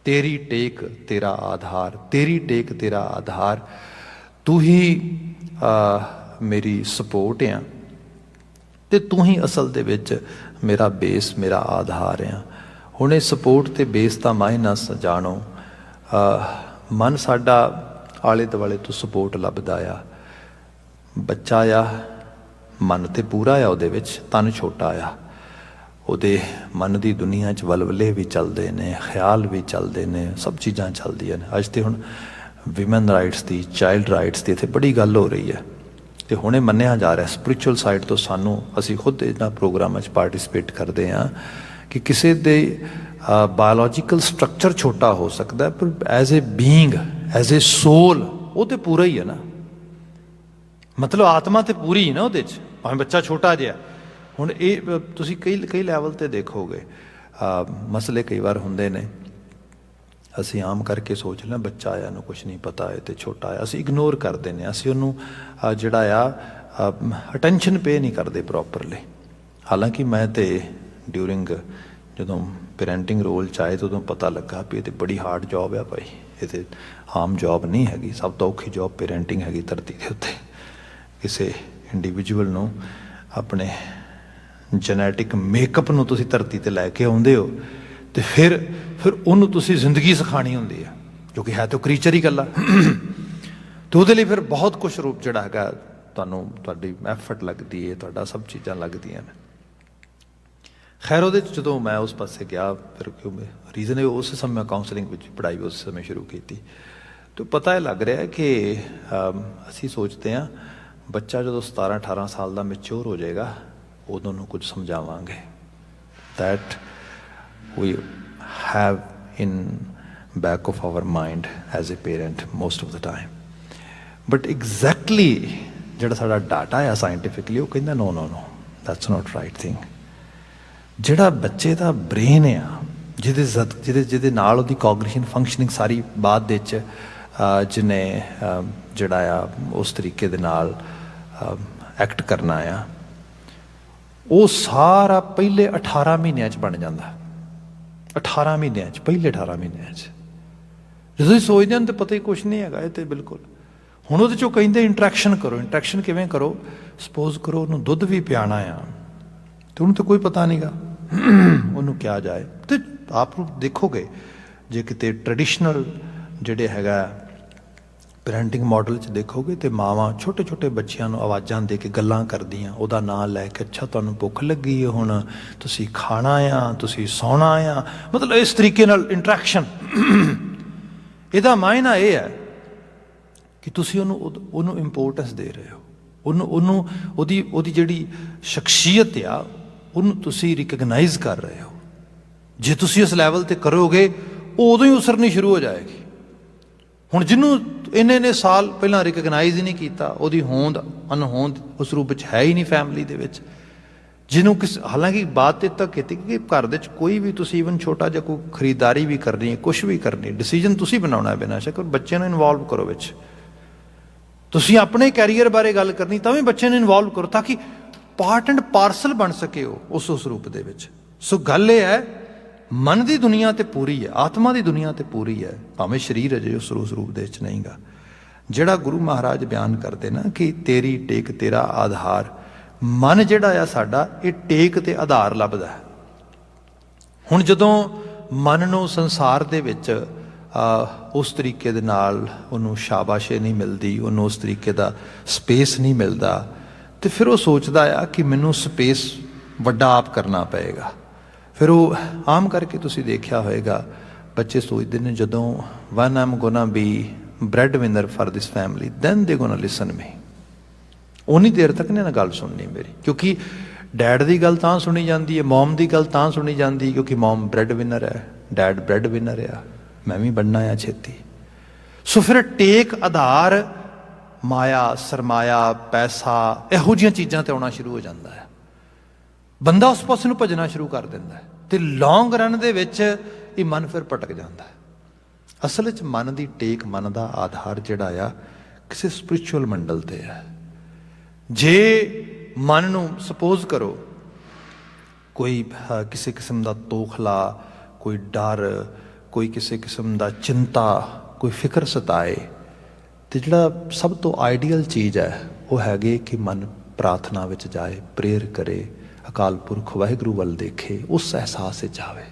ਤੇਰੀ ਟੇਕ ਤੇਰਾ ਆਧਾਰ, ਤੇਰੀ ਟੇਕ ਤੇਰਾ ਆਧਾਰ, ਤੂੰ ਹੀ ਮੇਰੀ ਸਪੋਰਟ ਆ ਤੇ ਤੂੰ ਹੀ ਅਸਲ ਦੇ ਵਿੱਚ ਮੇਰਾ ਬੇਸ, ਮੇਰਾ ਆਧਾਰ ਆ। ਹੁਣ ਇਹ ਸਪੋਰਟ ਤੇ ਬੇਸ ਦਾ ਮਾਇਨਾ ਜਾਣੋ। ਮਨ ਸਾਡਾ ਆਲੇ ਦੁਆਲੇ ਤੋਂ ਸਪੋਰਟ ਲੱਭਦਾ ਆ। ਬੱਚਾ ਆ, ਮਨ ਤੇ ਪੂਰਾ ਆ, ਉਹਦੇ ਵਿੱਚ ਤਨ ਛੋਟਾ ਆ, ਉਹਦੇ ਮਨ ਦੀ ਦੁਨੀਆ 'ਚ ਵਲਵਲੇ ਵੀ ਚੱਲਦੇ ਨੇ, ਖਿਆਲ ਵੀ ਚੱਲਦੇ ਨੇ, ਸਭ ਚੀਜ਼ਾਂ ਚੱਲਦੀਆਂ ਨੇ। ਅੱਜ ਤੇ ਹੁਣ ਵਿਮਨ ਰਾਈਟਸ ਦੀ, ਚਾਈਲਡ ਰਾਈਟਸ ਦੀ ਇੱਥੇ ਬੜੀ ਗੱਲ ਹੋ ਰਹੀ ਹੈ ਤੇ ਹੁਣੇ ਮੰਨਿਆ ਜਾ ਰਿਹਾ ਸਪਿਰਿਚੁਅਲ ਸਾਈਡ ਤੋਂ ਸਾਨੂੰ, ਅਸੀਂ ਖੁਦ ਇਹਨਾਂ ਪ੍ਰੋਗਰਾਮਾਂ 'ਚ ਪਾਰਟੀਸਪੇਟ ਕਰਦੇ ਹਾਂ ਕਿ ਕਿਸੇ ਦੇ ਬਾਇਓਲੋਜੀਕਲ ਸਟਰਕਚਰ ਛੋਟਾ ਹੋ ਸਕਦਾ, ਪਰ as a being, as a soul ਉਹ ਤੇ ਪੂਰਾ ਹੀ ਹੈ ਨਾ। ਮਤਲਬ ਆਤਮਾ ਤੇ ਪੂਰੀ ਹੀ ਨਾ ਉਹਦੇ 'ਚ, ਭਾਵੇਂ ਬੱਚਾ ਛੋਟਾ ਜਿਹਾ। ਹੁਣ ਇਹ ਤੁਸੀਂ ਕਈ ਲੈਵਲ 'ਤੇ ਦੇਖੋਗੇ ਮਸਲੇ ਕਈ ਵਾਰ ਹੁੰਦੇ ਨੇ, ਅਸੀਂ ਆਮ ਕਰਕੇ ਸੋਚ ਲੈਂਦੇ ਬੱਚਾ ਆਇਆ ਨੂੰ ਕੁਛ ਨਹੀਂ ਪਤਾ ਹੈ ਤੇ ਛੋਟਾ ਆ, ਅਸੀਂ ਇਗਨੋਰ ਕਰ ਦਿੰਦੇ ਹਾਂ, ਅਸੀਂ ਉਹਨੂੰ ਜਿਹੜਾ ਆ ਅਟੈਂਸ਼ਨ ਪੇ ਨਹੀਂ ਕਰਦੇ ਪ੍ਰੋਪਰਲੀ। ਹਾਲਾਂਕਿ ਮੈਂ ਤੇ ਡਿਊਰਿੰਗ ਜਦੋਂ ਪੇਰੈਂਟਿੰਗ ਰੋਲ 'ਚ ਆਏ ਤਾਂ ਉਦੋਂ ਪਤਾ ਲੱਗਾ ਵੀ ਇਹ ਤਾਂ ਬੜੀ ਹਾਰਡ ਜੋਬ ਆ ਭਾਈ, ਇਹ ਤਾਂ ਆਮ ਜੋਬ ਨਹੀਂ ਹੈਗੀ। ਸਭ ਤੋਂ ਔਖੀ ਜੋਬ ਪੇਰੈਂਟਿੰਗ ਹੈਗੀ ਧਰਤੀ ਦੇ ਉੱਤੇ। ਕਿਸੇ ਇੰਡੀਵਿਜੂਅਲ ਨੂੰ ਆਪਣੇ ਜੈਨੇਟਿਕ ਮੇਕਅਪ ਨੂੰ ਤੁਸੀਂ ਧਰਤੀ 'ਤੇ ਲੈ ਕੇ ਆਉਂਦੇ ਹੋ ਤੇ ਫਿਰ ਉਹਨੂੰ ਤੁਸੀਂ ਜ਼ਿੰਦਗੀ ਸਿਖਾਉਣੀ ਹੁੰਦੀ ਹੈ, ਕਿਉਂਕਿ ਹੈ ਤਾਂ ਕ੍ਰੀਚਰ ਹੀ ਇਕੱਲਾ। ਅਤੇ ਉਹਦੇ ਲਈ ਫਿਰ ਬਹੁਤ ਕੁਛ ਰੂਪ ਜਿਹੜਾ ਹੈਗਾ ਤੁਹਾਡੀ ਐਫਰਟ ਲੱਗਦੀ ਹੈ, ਤੁਹਾਡਾ ਸਭ ਚੀਜ਼ਾਂ ਲੱਗਦੀਆਂ ਨੇ। ਖੈਰ ਉਹਦੇ 'ਚ ਜਦੋਂ ਮੈਂ ਉਸ ਪਾਸੇ ਗਿਆ, ਫਿਰ ਕਿਉਂ ਰੀਜ਼ਨ ਹੈ ਉਸ ਸਮੇਂ ਮੈਂ ਕਾਉਂਸਲਿੰਗ ਵਿੱਚ ਪੜ੍ਹਾਈ ਉਸ ਸਮੇਂ ਸ਼ੁਰੂ ਕੀਤੀ, ਤਾਂ ਪਤਾ ਇਹ ਲੱਗ ਰਿਹਾ ਕਿ ਅਸੀਂ ਸੋਚਦੇ ਹਾਂ ਬੱਚਾ ਜਦੋਂ 17-18 ਸਾਲ ਦਾ ਮੈਚਿਓਰ ਹੋ ਜਾਏਗਾ ਉਦੋਂ ਨੂੰ ਕੁਝ ਸਮਝਾਵਾਂਗੇ। That we have in back of our mind as a parent most of the time. But exactly ਜਿਹੜਾ ਸਾਡਾ ਡਾਟਾ ਆ ਸਾਇੰਟੀਫਿਕਲੀ ਉਹ ਕਹਿੰਦਾ no that's not right thing. ਜਿਹੜਾ ਬੱਚੇ ਦਾ ਬ੍ਰੇਨ ਆ ਜਿਹਦੇ ਨਾਲ ਉਹਦੀ ਕੋਗਨੀਸ਼ਨ ਫੰਕਸ਼ਨਿੰਗ ਸਾਰੀ ਬਾਅਦ ਦੇ ਵਿੱਚ ਜਿਹਨੇ ਜਿਹੜਾ ਆ ਉਸ ਤਰੀਕੇ ਦੇ ਨਾਲ ਐਕਟ ਕਰਨਾ ਆ, ਉਹ ਸਾਰਾ ਪਹਿਲੇ 18 ਮਹੀਨਿਆਂ 'ਚ ਬਣ ਜਾਂਦਾ। 18 ਮਹੀਨਿਆਂ 'ਚ, ਪਹਿਲੇ 18 ਮਹੀਨਿਆਂ 'ਚ ਜਦੋਂ ਤੁਸੀਂ ਸੋਚਦੇ ਹੋ ਤਾਂ ਪਤਾ ਹੀ ਕੁਛ ਨਹੀਂ ਹੈਗਾ ਇਹ ਤਾਂ ਬਿਲਕੁਲ। ਹੁਣ ਉਹਦੇ 'ਚੋਂ ਕਹਿੰਦੇ ਇੰਟਰੈਕਸ਼ਨ ਕਰੋ। ਇੰਟਰੈਕਸ਼ਨ ਕਿਵੇਂ ਕਰੋ? ਸਪੋਜ਼ ਕਰੋ ਉਹਨੂੰ ਦੁੱਧ ਵੀ ਪਿਆਣਾ ਆ ਅਤੇ ਉਹਨੂੰ ਤਾਂ ਕੋਈ ਪਤਾ ਨਹੀਂ ਗਾ ਉਹਨੂੰ ਕਿਹਾ ਜਾਏ। ਅਤੇ ਆਪ ਨੂੰ ਦੇਖੋਗੇ ਜੇ ਕਿਤੇ ਟਰੈਡੀਸ਼ਨਲ ਜਿਹੜੇ ਹੈਗਾ ਪੈਰੈਂਟਿੰਗ ਮਾਡਲ 'ਚ ਦੇਖੋਗੇ ਤੇ ਮਾਵਾਂ ਛੋਟੇ ਛੋਟੇ ਬੱਚਿਆਂ ਨੂੰ ਆਵਾਜ਼ਾਂ ਦੇ ਕੇ ਗੱਲਾਂ ਕਰਦੀਆਂ, ਉਹਦਾ ਨਾਂ ਲੈ ਕੇ, ਅੱਛਾ ਤੁਹਾਨੂੰ ਭੁੱਖ ਲੱਗੀ ਹੈ ਹੁਣ ਤੁਸੀਂ ਖਾਣਾ ਆ, ਤੁਸੀਂ ਸੌਣਾ ਆ, ਮਤਲਬ ਇਸ ਤਰੀਕੇ ਨਾਲ ਇੰਟਰੈਕਸ਼ਨ। ਇਹਦਾ ਮਾਇਨਾ ਇਹ ਹੈ ਕਿ ਤੁਸੀਂ ਉਹਨੂੰ ਇੰਪੋਰਟੈਂਸ ਦੇ ਰਹੇ ਹੋ, ਉਹਦੀ ਜਿਹੜੀ ਸ਼ਖਸੀਅਤ ਆ ਉਹਨੂੰ ਤੁਸੀਂ ਰਿਕਗਨਾਈਜ਼ ਕਰ ਰਹੇ ਹੋ। ਜੇ ਤੁਸੀਂ ਇਸ ਲੈਵਲ 'ਤੇ ਕਰੋਗੇ ਉਹ ਉਦੋਂ ਹੀ ਉਸਰਨੀ ਸ਼ੁਰੂ ਹੋ ਜਾਏਗੀ। ਹੁਣ ਜਿਹਨੂੰ ਇੰਨੇ ਸਾਲ ਪਹਿਲਾਂ ਰਿਕਗਨਾਈਜ਼ ਹੀ ਨਹੀਂ ਕੀਤਾ, ਉਹਦੀ ਹੋਂਦ ਅਨਹੋਂਦ ਉਸ ਰੂਪ ਵਿੱਚ ਹੈ ਹੀ ਨਹੀਂ ਫੈਮਿਲੀ ਦੇ ਵਿੱਚ, ਜਿਹਨੂੰ ਹਾਲਾਂਕਿ ਬਾਤ ਤੇ ਤੱਕ ਕੀਤੀ ਕਿ ਘਰ ਦੇ ਵਿੱਚ ਕੋਈ ਵੀ ਤੁਸੀਂ ਈਵਨ ਛੋਟਾ ਜਿਹਾ ਕੋਈ ਖਰੀਦਦਾਰੀ ਵੀ ਕਰਨੀ ਹੈ, ਕੁਛ ਵੀ ਕਰਨੀ, ਡਿਸੀਜਨ ਤੁਸੀਂ ਬਣਾਉਣਾ ਬਿਨਾਂ ਸ਼ੱਕ, ਬੱਚਿਆਂ ਨੂੰ ਇਨਵੋਲਵ ਕਰੋ ਵਿੱਚ। ਤੁਸੀਂ ਆਪਣੇ ਕੈਰੀਅਰ ਬਾਰੇ ਗੱਲ ਕਰਨੀ ਤਾਂ ਵੀ ਬੱਚੇ ਨੂੰ ਇਨਵੋਲਵ ਕਰੋ ਤਾਂ ਕਿ ਪਾਰਟ ਐਂਡ ਪਾਰਸਲ ਬਣ ਸਕੇ ਉਹ ਉਸ ਰੂਪ ਦੇ ਵਿੱਚ। ਸੋ ਗੱਲ ਇਹ ਹੈ ਮਨ ਦੀ ਦੁਨੀਆ ਤੇ ਪੂਰੀ ਹੈ, ਆਤਮਾ ਦੀ ਦੁਨੀਆ ਤੇ ਪੂਰੀ ਹੈ, ਭਾਵੇਂ ਸਰੀਰ ਅਜੇ ਉਸ ਰੂਪ ਦੇ ਵਿੱਚ ਨਹੀਂ ਗਾ। ਜਿਹੜਾ ਗੁਰੂ ਮਹਾਰਾਜ ਬਿਆਨ ਕਰਦੇ ਨਾ ਕਿ ਤੇਰੀ ਟੇਕ ਤੇਰਾ ਆਧਾਰ, ਮਨ ਜਿਹੜਾ ਆ ਸਾਡਾ ਇਹ ਟੇਕ ਤੇ ਆਧਾਰ ਲੱਭਦਾ। ਹੁਣ ਜਦੋਂ ਮਨ ਨੂੰ ਸੰਸਾਰ ਦੇ ਵਿੱਚ ਉਸ ਤਰੀਕੇ ਦੇ ਨਾਲ ਉਹਨੂੰ ਸ਼ਾਬਾਸ਼ੇ ਨਹੀਂ ਮਿਲਦੀ, ਉਹਨੂੰ ਉਸ ਤਰੀਕੇ ਦਾ ਸਪੇਸ ਨਹੀਂ ਮਿਲਦਾ, ਤੇ ਫਿਰ ਉਹ ਸੋਚਦਾ ਆ ਕਿ ਮੈਨੂੰ ਸਪੇਸ ਵੱਡਾ ਆਪ ਕਰਨਾ ਪਏਗਾ। ਫਿਰ ਉਹ ਆਮ ਕਰਕੇ ਤੁਸੀਂ ਦੇਖਿਆ ਹੋਏਗਾ ਬੱਚੇ ਸੋਚਦੇ ਨੇ ਜਦੋਂ when I'm gonna be breadwinner for this family then they gonna ਲਿਸਨ ਮੀ। ਉਨੀ ਦੇਰ ਤੱਕ ਨੇ ਨਾ ਗੱਲ ਸੁਣਨੀ ਮੇਰੀ, ਕਿਉਂਕਿ ਡੈਡ ਦੀ ਗੱਲ ਤਾਂ ਸੁਣੀ ਜਾਂਦੀ ਹੈ, ਮੋਮ ਦੀ ਗੱਲ ਤਾਂ ਸੁਣੀ ਜਾਂਦੀ ਕਿਉਂਕਿ ਮੋਮ ਬ੍ਰੈਡ ਵਿਨਰ ਹੈ, ਡੈਡ ਬ੍ਰੈਡ ਵਿਨਰ ਆ, ਮੈਂ ਵੀ ਬਣਨਾ ਆ ਛੇਤੀ। ਸੋ ਫਿਰ ਟੇਕ ਆਧਾਰ ਮਾਇਆ, ਸਰਮਾਇਆ, ਪੈਸਾ, ਇਹੋ ਜਿਹੀਆਂ ਚੀਜ਼ਾਂ ਤੇ ਆਉਣਾ ਸ਼ੁਰੂ ਹੋ ਜਾਂਦਾ ਹੈ। ਬੰਦਾ ਉਸ ਪਾਸੇ ਨੂੰ ਭੱਜਣਾ ਸ਼ੁਰੂ ਕਰ ਦਿੰਦਾ ਹੈ ਤੇ ਲੌਂਗ ਰਨ ਦੇ ਵਿੱਚ ਇਹ ਮਨ ਫਿਰ ਭਟਕ ਜਾਂਦਾ ਹੈ। ਅਸਲ ਵਿੱਚ ਮਨ ਦੀ ਟੇਕ, ਮਨ ਦਾ ਆਧਾਰ ਜਿਹੜਾ ਆ ਕਿਸੇ ਸਪਿਰਿਚੁਅਲ ਮੰਡਲ ਤੇ ਹੈ। ਜੇ ਮਨ ਨੂੰ ਸਪੋਜ਼ ਕਰੋ ਕੋਈ ਕਿਸੇ ਕਿਸਮ ਦਾ ਤੋਖਲਾ, ਕੋਈ ਡਰ, ਕੋਈ ਕਿਸੇ ਕਿਸਮ ਦਾ ਚਿੰਤਾ, ਕੋਈ ਫਿਕਰ ਸਤਾਏ, ਤੇ ਜਿਹੜਾ ਸਭ ਤੋਂ ਆਈਡੀਅਲ ਚੀਜ਼ ਹੈ ਉਹ ਹੈਗੇ ਕਿ ਮਨ ਪ੍ਰਾਰਥਨਾ ਵਿੱਚ ਜਾਏ, ਪ੍ਰੇਅਰ ਕਰੇ, ਅਕਾਲ ਪੁਰਖ ਵਾਹਿਗੁਰੂ ਵੱਲ ਦੇਖੇ, ਉਸ ਅਹਿਸਾਸ ਵਿੱਚ ਆਵੇ,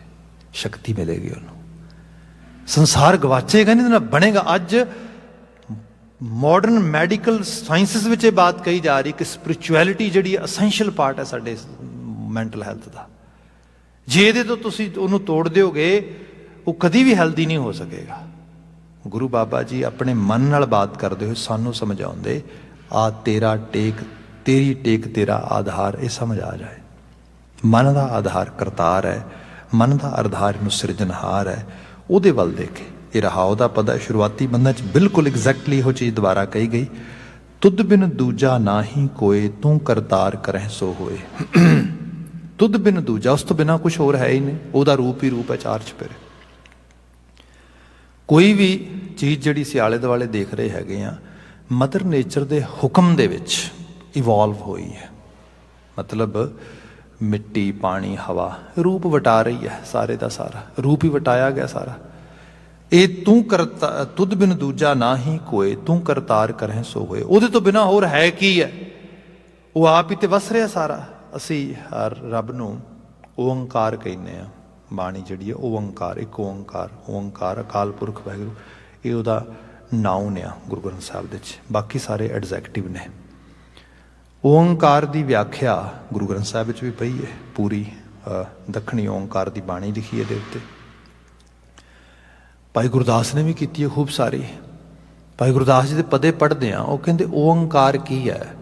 ਸ਼ਕਤੀ ਮਿਲੇਗੀ ਉਹਨੂੰ। ਸੰਸਾਰ ਗਵਾਚੇਗਾ ਨਹੀਂ, ਨਾ ਬਣੇਗਾ। ਅੱਜ ਮਾਡਰਨ ਮੈਡੀਕਲ ਸਾਇੰਸਿਸ ਵਿੱਚ ਇਹ ਬਾਤ ਕਹੀ ਜਾ ਰਹੀ ਕਿ ਸਪਿਰਿਚੁਅਲਿਟੀ ਜਿਹੜੀ ਅਸੈਂਸ਼ੀਅਲ ਪਾਰਟ ਹੈ ਸਾਡੇ ਮੈਂਟਲ ਹੈਲਥ ਦਾ। ਜੇ ਇਹਦੇ ਤੋਂ ਤੁਸੀਂ ਉਹਨੂੰ ਤੋੜ ਦਿਓਗੇ ਉਹ ਕਦੀ ਵੀ ਹੈਲਦੀ ਨਹੀਂ ਹੋ ਸਕੇਗਾ। ਗੁਰੂ ਬਾਬਾ ਜੀ ਆਪਣੇ ਮਨ ਨਾਲ ਬਾਤ ਕਰਦੇ ਹੋਏ ਸਾਨੂੰ ਸਮਝਾਉਂਦੇ, ਆ ਤੇਰਾ ਟੇਕ, ਤੇਰੀ ਟੇਕ ਤੇਰਾ ਆਧਾਰ, ਇਹ ਸਮਝ ਆ ਜਾਏ। ਮਨ ਦਾ ਆਧਾਰ ਕਰਤਾਰ ਹੈ, ਮਨ ਦਾ ਆਧਾਰ ਇਹਨੂੰ ਸਿਰਜਣਹਾਰ ਹੈ, ਉਹਦੇ ਵੱਲ ਦੇਖੇ। ਇਹ ਰਹਾਓ ਦਾ ਪਦ ਹੈ ਸ਼ੁਰੂਆਤੀ ਬੰਦਾਂ 'ਚ, ਬਿਲਕੁਲ ਐਗਜ਼ੈਕਟਲੀ ਇਹੋ ਚੀਜ਼ ਦੁਬਾਰਾ ਕਹੀ ਗਈ। ਤੁਧ ਬਿਨ ਦੂਜਾ ਨਾਹੀ ਕੋਏ, ਤੂੰ ਕਰਤਾਰ ਕਰਹਿ ਸੋ ਹੋਏ। तुद बिन दूजा, उस तो बिना कुछ होर है ही नहीं, ਉਹਦਾ रूप ही रूप है चार चपेरे। कोई भी चीज़ ਜਿਹੜੀ ਅਸੀਂ ਆਲੇ ਦੁਆਲੇ ਦੇਖ ਰਹੇ ਹੈਗੇ ਆ, ਮਦਰ ਨੇਚਰ ਦੇ ਹੁਕਮ ਦੇ ਵਿੱਚ ਇਵੋਲਵ ਹੋਈ ਹੈ। मतलब मिट्टी, पानी, हवा रूप वटा रही है, सारे का सारा रूप ही वटाया गया सारा। ये तू करता तुद बिन दूजा ना ही कोई, तू करतार करें सो होए, ਉਹਦੇ ਤੋਂ ਬਿਨਾ ਹੋਰ ਹੈ ਕੀ ਹੈ? ਉਹ ਆਪ ਹੀ ਤੇ ਵਸ ਰਿਹਾ ਸਾਰਾ। ਅਸੀਂ ਰੱਬ ਨੂੰ ਓੰਕਾਰ ਕਹਿੰਦੇ ਆ। ਬਾਣੀ ਜਿਹੜੀ ਹੈ ਓੰਕਾਰ, ਇੱਕ ਓੰਕਾਰ, ਓੰਕਾਰ ਅਕਾਲ ਪੁਰਖ ਵਾਹਿਗੁਰੂ, ਇਹ ਉਹਦਾ ਨਾਉਨ ਆ ਗੁਰੂ ਗ੍ਰੰਥ ਸਾਹਿਬ ਦੇ ਵਿੱਚ। ਬਾਕੀ ਸਾਰੇ ਐਡਜੈਕਟਿਵ ਨੇ। ਓੰਕਾਰ ਦੀ ਵਿਆਖਿਆ ਗੁਰੂ ਗ੍ਰੰਥ ਸਾਹਿਬ ਵਿੱਚ ਵੀ ਪਈ ਹੈ ਪੂਰੀ, ਦੱਖਣੀ ਓੰਕਾਰ ਦੀ ਬਾਣੀ ਲਿਖੀ ਇਹਦੇ ਉੱਤੇ। ਭਾਈ ਗੁਰਦਾਸ ਨੇ ਵੀ ਕੀਤੀ ਹੈ ਖੂਬ ਸਾਰੀ। ਭਾਈ ਗੁਰਦਾਸ ਜੀ ਦੇ ਪਦੇ ਪੜ੍ਹਦੇ ਆ, ਉਹ ਕਹਿੰਦੇ ਓੰਕਾਰ ਕੀ ਹੈ?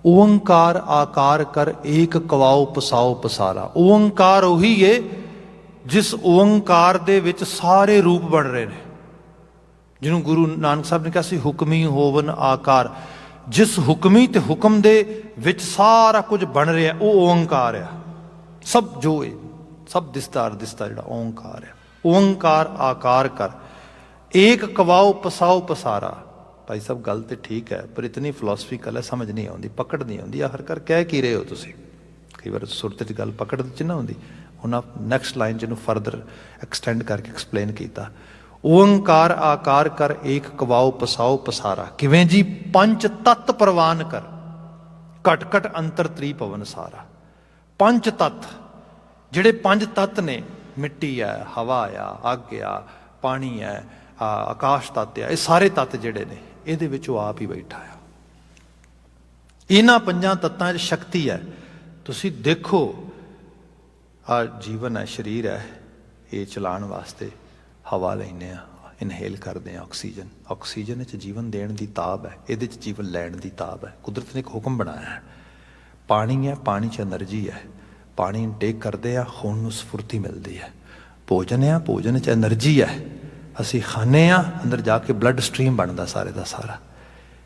ਓੰਕਾਰ ਆਕਾਰ ਕਰ ਏਕ ਕਵਾਓ ਪਸਾਓ ਪਸਾਰਾ। ਓੰਕਾਰ ਉਹੀ ਹੈ ਜਿਸ ਓੰਕਾਰ ਦੇ ਵਿੱਚ ਸਾਰੇ ਰੂਪ ਬਣ ਰਹੇ ਨੇ, ਜਿਹਨੂੰ ਗੁਰੂ ਨਾਨਕ ਸਾਹਿਬ ਨੇ ਕਿਹਾ ਸੀ ਹੁਕਮੀ ਹੋਵਨ ਆਕਾਰ। ਜਿਸ ਹੁਕਮੀ ਤੇ ਹੁਕਮ ਦੇ ਵਿੱਚ ਸਾਰਾ ਕੁਝ ਬਣ ਰਿਹਾ, ਉਹ ਓੰਕਾਰ ਆ। ਸਭ ਜੋ ਹੈ, ਸਭ ਦਿਸਦਾ ਜਿਹੜਾ ਓੰਕਾਰ ਆ। ਓੰਕਾਰ ਆਕਾਰ ਕਰ ਏਕ ਕਵਾਓ ਪਸਾਓ ਪਸਾਰਾ। ਭਾਈ ਸਾਹਿਬ ਗੱਲ ਤੇ ਠੀਕ ਹੈ, ਪਰ ਇਤਨੀ ਫਿਲਾਸਫੀਕਲ ਹੈ, ਸਮਝ ਨਹੀਂ ਆਉਂਦੀ, ਪਕੜ ਨਹੀਂ ਆਉਂਦੀ। ਆਖਰਕਾਰ ਕਹਿ ਕੀ ਰਹੇ ਹੋ ਤੁਸੀਂ? ਕਈ ਵਾਰ ਸੁਰਤ 'ਚ ਗੱਲ ਪਕੜ 'ਚ ਨਾ ਹੁੰਦੀ। ਉਹਨਾਂ ਨੈਕਸਟ ਲਾਈਨ 'ਚ ਇਹਨੂੰ ਫਰਦਰ ਐਕਸਟੈਂਡ ਕਰਕੇ ਐਕਸਪਲੇਨ ਕੀਤਾ। ਓੰਕਾਰ ਆਕਾਰ ਕਰ ਏਕ ਕਵਾਓ ਪਸਾਓ ਪਸਾਰਾ। ਕਿਵੇਂ ਜੀ? ਪੰਜ ਤੱਤ ਪ੍ਰਵਾਨ ਕਰ ਘਟ ਘਟ ਅੰਤਰ ਤ੍ਰੀ ਪਵਨ ਸਾਰਾ। ਪੰਜ ਤੱਤ, ਜਿਹੜੇ ਪੰਜ ਤੱਤ ਨੇ, ਮਿੱਟੀ ਹੈ, ਹਵਾ ਆ, ਅੱਗ ਆ, ਪਾਣੀ ਹੈ, ਆਕਾਸ਼ ਤੱਤ ਆ, ਇਹ ਸਾਰੇ ਤੱਤ ਜਿਹੜੇ ਨੇ ਇਹਦੇ ਵਿੱਚ ਉਹ ਆਪ ਹੀ ਬੈਠਾ ਆ। ਇਹਨਾਂ ਪੰਜਾਂ ਤੱਤਾਂ 'ਚ ਸ਼ਕਤੀ ਹੈ। ਤੁਸੀਂ ਦੇਖੋ, ਆ ਜੀਵਨ ਹੈ, ਸਰੀਰ ਹੈ, ਇਹ ਚਲਾਉਣ ਵਾਸਤੇ ਹਵਾ ਲੈਂਦੇ ਆ, ਇਨਹੇਲ ਕਰਦੇ ਆ ਆਕਸੀਜਨ। ਆਕਸੀਜਨ ਵਿੱਚ ਜੀਵਨ ਦੇਣ ਦੀ ਤਾਬ ਹੈ, ਇਹਦੇ 'ਚ ਜੀਵਨ ਲੈਣ ਦੀ ਤਾਬ ਹੈ। ਕੁਦਰਤ ਨੇ ਇੱਕ ਹੁਕਮ ਬਣਾਇਆ ਹੈ। ਪਾਣੀ ਹੈ, ਪਾਣੀ 'ਚ ਐਨਰਜੀ ਹੈ, ਪਾਣੀ ਇਨਟੇਕ ਕਰਦੇ ਆ, ਖੂਨ ਨੂੰ ਸਫੁਰਤੀ ਮਿਲਦੀ ਹੈ। ਭੋਜਨ ਆ, ਭੋਜਨ 'ਚ ਐਨਰਜੀ ਹੈ, ਅਸੀਂ ਖਾਂਦੇ ਆ, ਅੰਦਰ ਜਾ ਕੇ ਬਲੱਡ ਸਟਰੀਮ ਬਣਦਾ ਸਾਰੇ ਦਾ ਸਾਰਾ।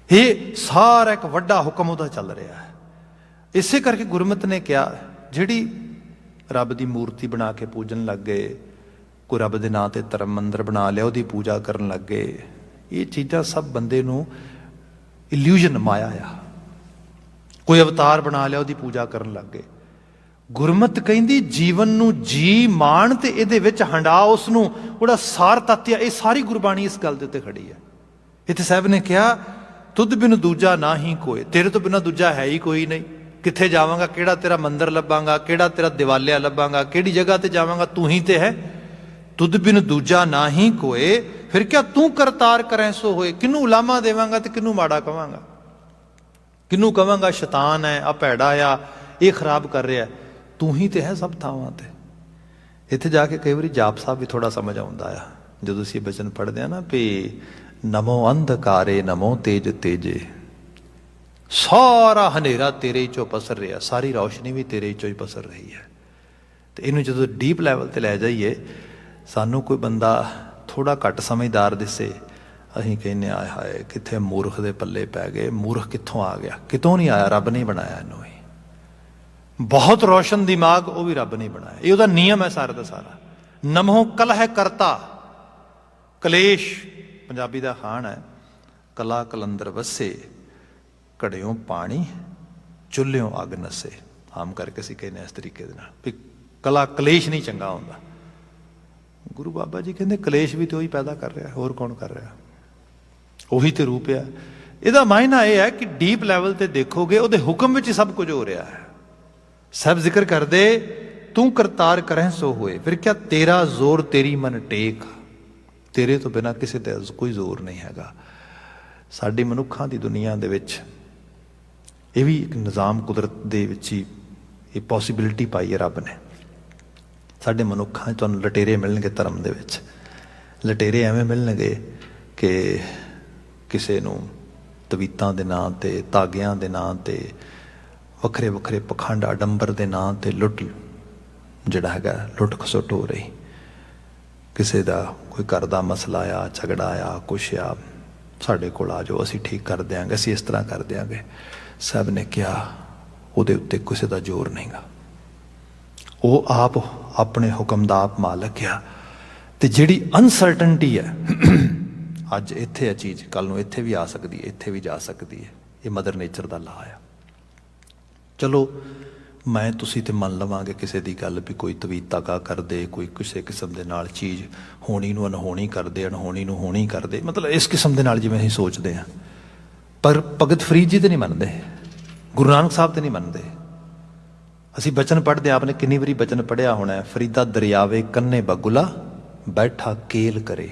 ਇਹ ਸਾਰਾ ਇੱਕ ਵੱਡਾ ਹੁਕਮ ਉਹਦਾ ਚੱਲ ਰਿਹਾ ਹੈ। ਇਸੇ ਕਰਕੇ ਗੁਰਮਤਿ ਨੇ ਕਿਹਾ, ਜਿਹੜੀ ਰੱਬ ਦੀ ਮੂਰਤੀ ਬਣਾ ਕੇ ਪੂਜਣ ਲੱਗ ਗਏ, ਕੋਈ ਰੱਬ ਦੇ ਨਾਂ 'ਤੇ ਧਰਮ ਮੰਦਰ ਬਣਾ ਲਿਆ, ਉਹਦੀ ਪੂਜਾ ਕਰਨ ਲੱਗ ਗਏ, ਇਹ ਚੀਜ਼ਾਂ ਸਭ ਬੰਦੇ ਨੂੰ ਇਲਿਊਜ਼ਨ, ਮਾਇਆ ਆ। ਕੋਈ ਅਵਤਾਰ ਬਣਾ ਲਿਆ, ਉਹਦੀ ਪੂਜਾ ਕਰਨ ਲੱਗ ਗਏ। ਗੁਰਮਤਿ ਕਹਿੰਦੀ ਜੀਵਨ ਨੂੰ ਜੀ ਮਾਣ ਤੇ ਇਹਦੇ ਵਿੱਚ ਹੰਡਾ, ਉਸ ਨੂੰ ਉਹਦਾ ਸਾਰ ਤੱਤ ਆ। ਇਹ ਸਾਰੀ ਗੁਰਬਾਣੀ ਇਸ ਗੱਲ ਦੇ ਉੱਤੇ ਖੜੀ ਹੈ। ਇੱਥੇ ਸਾਹਿਬ ਨੇ ਕਿਹਾ ਤੁਧ ਬਿਨ ਦੂਜਾ ਨਾ ਹੀ ਕੋਈ, ਤੇਰੇ ਤੋਂ ਬਿਨਾਂ ਦੂਜਾ ਹੈ ਹੀ ਕੋਈ ਨਹੀਂ। ਕਿੱਥੇ ਜਾਵਾਂਗਾ, ਕਿਹੜਾ ਤੇਰਾ ਮੰਦਰ ਲੱਭਾਂਗਾ, ਕਿਹੜਾ ਤੇਰਾ ਦਿਵਾਲਿਆ ਲੱਭਾਂਗਾ, ਕਿਹੜੀ ਜਗ੍ਹਾ ਤੇ ਜਾਵਾਂਗਾ, ਤੂੰ ਹੀ ਤੇ ਹੈ। ਤੁਧ ਬਿਨ ਦੂਜਾ ਨਾ ਹੀ ਕੋਏ, ਫਿਰ ਕਿਆ ਤੂੰ ਕਰਤਾਰ ਕਰੈ ਸੋ ਹੋਏ। ਕਿਹਨੂੰ ਉਲਾਮਾ ਦੇਵਾਂਗਾ ਤੇ ਕਿਹਨੂੰ ਮਾੜਾ ਕਵਾਂਗਾ? ਕਿਹਨੂੰ ਕਵਾਂਗਾ ਸ਼ੈਤਾਨ ਹੈ, ਆ ਭੈੜਾ ਆ, ਇਹ ਖਰਾਬ ਕਰ ਰਿਹਾ? ਤੂੰ ਹੀ ਤੇ ਹੈ ਸਭ ਥਾਵਾਂ ਤੇ। ਇੱਥੇ ਜਾ ਕੇ ਕਈ ਵਾਰੀ ਜਾਪ ਸਾਹਿਬ ਵੀ ਥੋੜਾ ਸਮਝ ਆਉਂਦਾ ਆ, ਜਦੋਂ ਅਸੀਂ ਬਚਨ ਪੜ੍ਹਦੇ ਆ ਨਾ, ਵੀ ਨਮੋ ਅੰਧਕਾਰੇ ਨਮੋ ਤੇਜ ਤੇਜੇ। ਸਾਰਾ ਹਨੇਰਾ ਤੇਰੇ ਚੋਂ ਪਸਰ ਰਿਹਾ, ਸਾਰੀ ਰੌਸ਼ਨੀ ਵੀ ਤੇਰੇ ਚੋਂ ਹੀ ਪਸਰ ਰਹੀ ਹੈ। ਤੇ ਇਹਨੂੰ ਜਦੋਂ ਡੀਪ ਲੈਵਲ ਤੇ ਲੈ ਜਾਈਏ, ਸਾਨੂੰ ਕੋਈ ਬੰਦਾ ਥੋੜਾ ਘੱਟ ਸਮਝਦਾਰ ਦਿਸੇ, ਅਸੀਂ ਕਹਿੰਦੇ ਆਏ ਹਾਏ ਕਿੱਥੇ ਮੂਰਖ ਦੇ ਪੱਲੇ ਪੈ ਗਏ। ਮੂਰਖ ਕਿੱਥੋਂ ਆ ਗਿਆ? ਕਿਤੋਂ ਨਹੀਂ ਆਇਆ, ਰੱਬ ਨੇ ਬਣਾਇਆ ਇਹਨੂੰ। ਬਹੁਤ ਰੋਸ਼ਨ ਦਿਮਾਗ, ਉਹ ਵੀ ਰੱਬ ਨੇ ਬਣਾਇਆ। ਇਹ ਉਹਦਾ ਨਿਯਮ ਹੈ ਸਾਰਾ ਦਾ ਸਾਰਾ। ਨਮੋ ਕਲਹ ਕਰਤਾ, ਕਲੇਸ਼ ਪੰਜਾਬੀ ਦਾ ਖਾਣ ਹੈ। ਕਲਾ ਕਲੰਦਰ ਵਸੇ, ਘੜਿਓਂ ਪਾਣੀ ਚੁੱਲ੍ਹਿਓਂ ਅੱਗ ਨਸੇ। ਆਮ ਕਰਕੇ ਅਸੀਂ ਕਹਿੰਦੇ ਇਸ ਤਰੀਕੇ ਦੇ ਨਾਲ ਵੀ ਕਲਾ ਕਲੇਸ਼ ਨਹੀਂ ਚੰਗਾ ਹੁੰਦਾ। ਗੁਰੂ ਬਾਬਾ ਜੀ ਕਹਿੰਦੇ ਕਲੇਸ਼ ਵੀ ਤੇ ਉਹੀ ਪੈਦਾ ਕਰ ਰਿਹਾ, ਹੋਰ ਕੌਣ ਕਰ ਰਿਹਾ? ਉਹੀ ਤੇ ਰੂਪ ਆ। ਇਹਦਾ ਮਾਇਨਾ ਇਹ ਹੈ ਕਿ ਡੀਪ ਲੈਵਲ ਤੇ ਦੇਖੋਗੇ, ਉਹਦੇ ਹੁਕਮ ਵਿੱਚ ਹੀ ਸਭ ਕੁਝ ਹੋ ਰਿਹਾ ਹੈ। ਸਭ ਜ਼ਿਕਰ ਕਰਦੇ ਤੂੰ ਕਰਤਾਰ ਕਰਹਿ ਸੋ ਹੋਏ, ਫਿਰ ਕਿਆ ਤੇਰਾ ਜ਼ੋਰ ਤੇਰੀ ਮਨ ਟੇਕ। ਤੇਰੇ ਤੋਂ ਬਿਨਾਂ ਕਿਸੇ ਤੇ ਕੋਈ ਜ਼ੋਰ ਨਹੀਂ ਹੈਗਾ। ਸਾਡੀ ਮਨੁੱਖਾਂ ਦੀ ਦੁਨੀਆ ਦੇ ਵਿੱਚ ਇਹ ਵੀ ਇੱਕ ਨਿਜ਼ਾਮ ਕੁਦਰਤ ਦੇ ਵਿੱਚ ਹੀ ਇਹ ਪੋਸੀਬਿਲਿਟੀ ਪਾਈ ਹੈ ਰੱਬ ਨੇ। ਸਾਡੇ ਮਨੁੱਖਾਂ 'ਚ ਤੁਹਾਨੂੰ ਲਟੇਰੇ ਮਿਲਣਗੇ ਧਰਮ ਦੇ ਵਿੱਚ। ਲਟੇਰੇ ਐਵੇਂ ਮਿਲਣਗੇ ਕਿ ਕਿਸੇ ਨੂੰ ਤਵੀਤਾਂ ਦੇ ਨਾਂ 'ਤੇ, ਧਾਗਿਆਂ ਦੇ ਨਾਂ 'ਤੇ, ਵੱਖਰੇ ਵੱਖਰੇ ਪਖੰਡ ਆਡੰਬਰ ਦੇ ਨਾਂ 'ਤੇ ਲੁੱਟ ਜਿਹੜਾ ਹੈਗਾ ਲੁੱਟ ਖਸੁੱਟ ਹੋ ਰਹੀ। ਕਿਸੇ ਦਾ ਕੋਈ ਘਰ ਦਾ ਮਸਲਾ ਆ, ਝਗੜਾ ਆ, ਕੁਛ ਆ, ਸਾਡੇ ਕੋਲ ਆ ਜਾਓ, ਅਸੀਂ ਠੀਕ ਕਰ ਦਿਆਂਗੇ, ਅਸੀਂ ਇਸ ਤਰ੍ਹਾਂ ਕਰ ਦਿਆਂਗੇ। ਸਭ ਨੇ ਕਿਹਾ ਉਹਦੇ ਉੱਤੇ ਕਿਸੇ ਦਾ ਜ਼ੋਰ ਨਹੀਂ ਗਾ। ਉਹ ਆਪ ਆਪਣੇ ਹੁਕਮ ਦਾ ਆਪ ਮਾਲਕ ਆ। ਤੇ ਜਿਹੜੀ ਅਨਸਰਟਨਟੀ ਹੈ, ਅੱਜ ਇੱਥੇ ਹੈ ਚੀਜ਼, ਕੱਲ ਨੂੰ ਇੱਥੇ ਵੀ ਆ ਸਕਦੀ ਹੈ, ਇੱਥੇ ਵੀ ਜਾ ਸਕਦੀ ਹੈ। ਇਹ ਮਦਰ ਨੇਚਰ ਦਾ ਲਾ ਆ। ਚਲੋ ਮੈਂ ਤੁਸੀਂ ਤੇ ਮੰਨ ਲਵਾਂਗੇ ਕਿਸੇ ਦੀ ਗੱਲ ਵੀ ਕੋਈ ਤਵੀਤਾ ਕਾ ਕਰਦੇ, ਕੋਈ ਕਿਸੇ ਕਿਸਮ ਦੇ ਨਾਲ ਚੀਜ਼ ਹੋਣੀ ਨੂੰ ਅਨਹੋਣੀ ਕਰਦੇ, ਅਨਹੋਣੀ ਨੂੰ ਹੋਣੀ ਕਰਦੇ, ਮਤਲਬ ਇਸ ਕਿਸਮ ਦੇ ਨਾਲ ਜਿਵੇਂ ਅਸੀਂ ਸੋਚਦੇ ਹਾਂ। ਪਰ ਭਗਤ ਫਰੀਦ ਜੀ ਤੇ ਨਹੀਂ ਮੰਨਦੇ, ਗੁਰੂ ਨਾਨਕ ਸਾਹਿਬ ਤੇ ਨਹੀਂ ਮੰਨਦੇ। ਅਸੀਂ ਬਚਨ ਪੜ੍ਹਦੇ, ਆਪਨੇ ਕਿੰਨੀ ਵਾਰੀ ਬਚਨ ਪੜ੍ਹਿਆ ਹੋਣਾ, ਫਰੀਦਾ ਦਰਿਆਵੇ ਕੰਨੇ ਬਗੁਲਾ ਬੈਠਾ ਕੇਲ ਕਰੇ,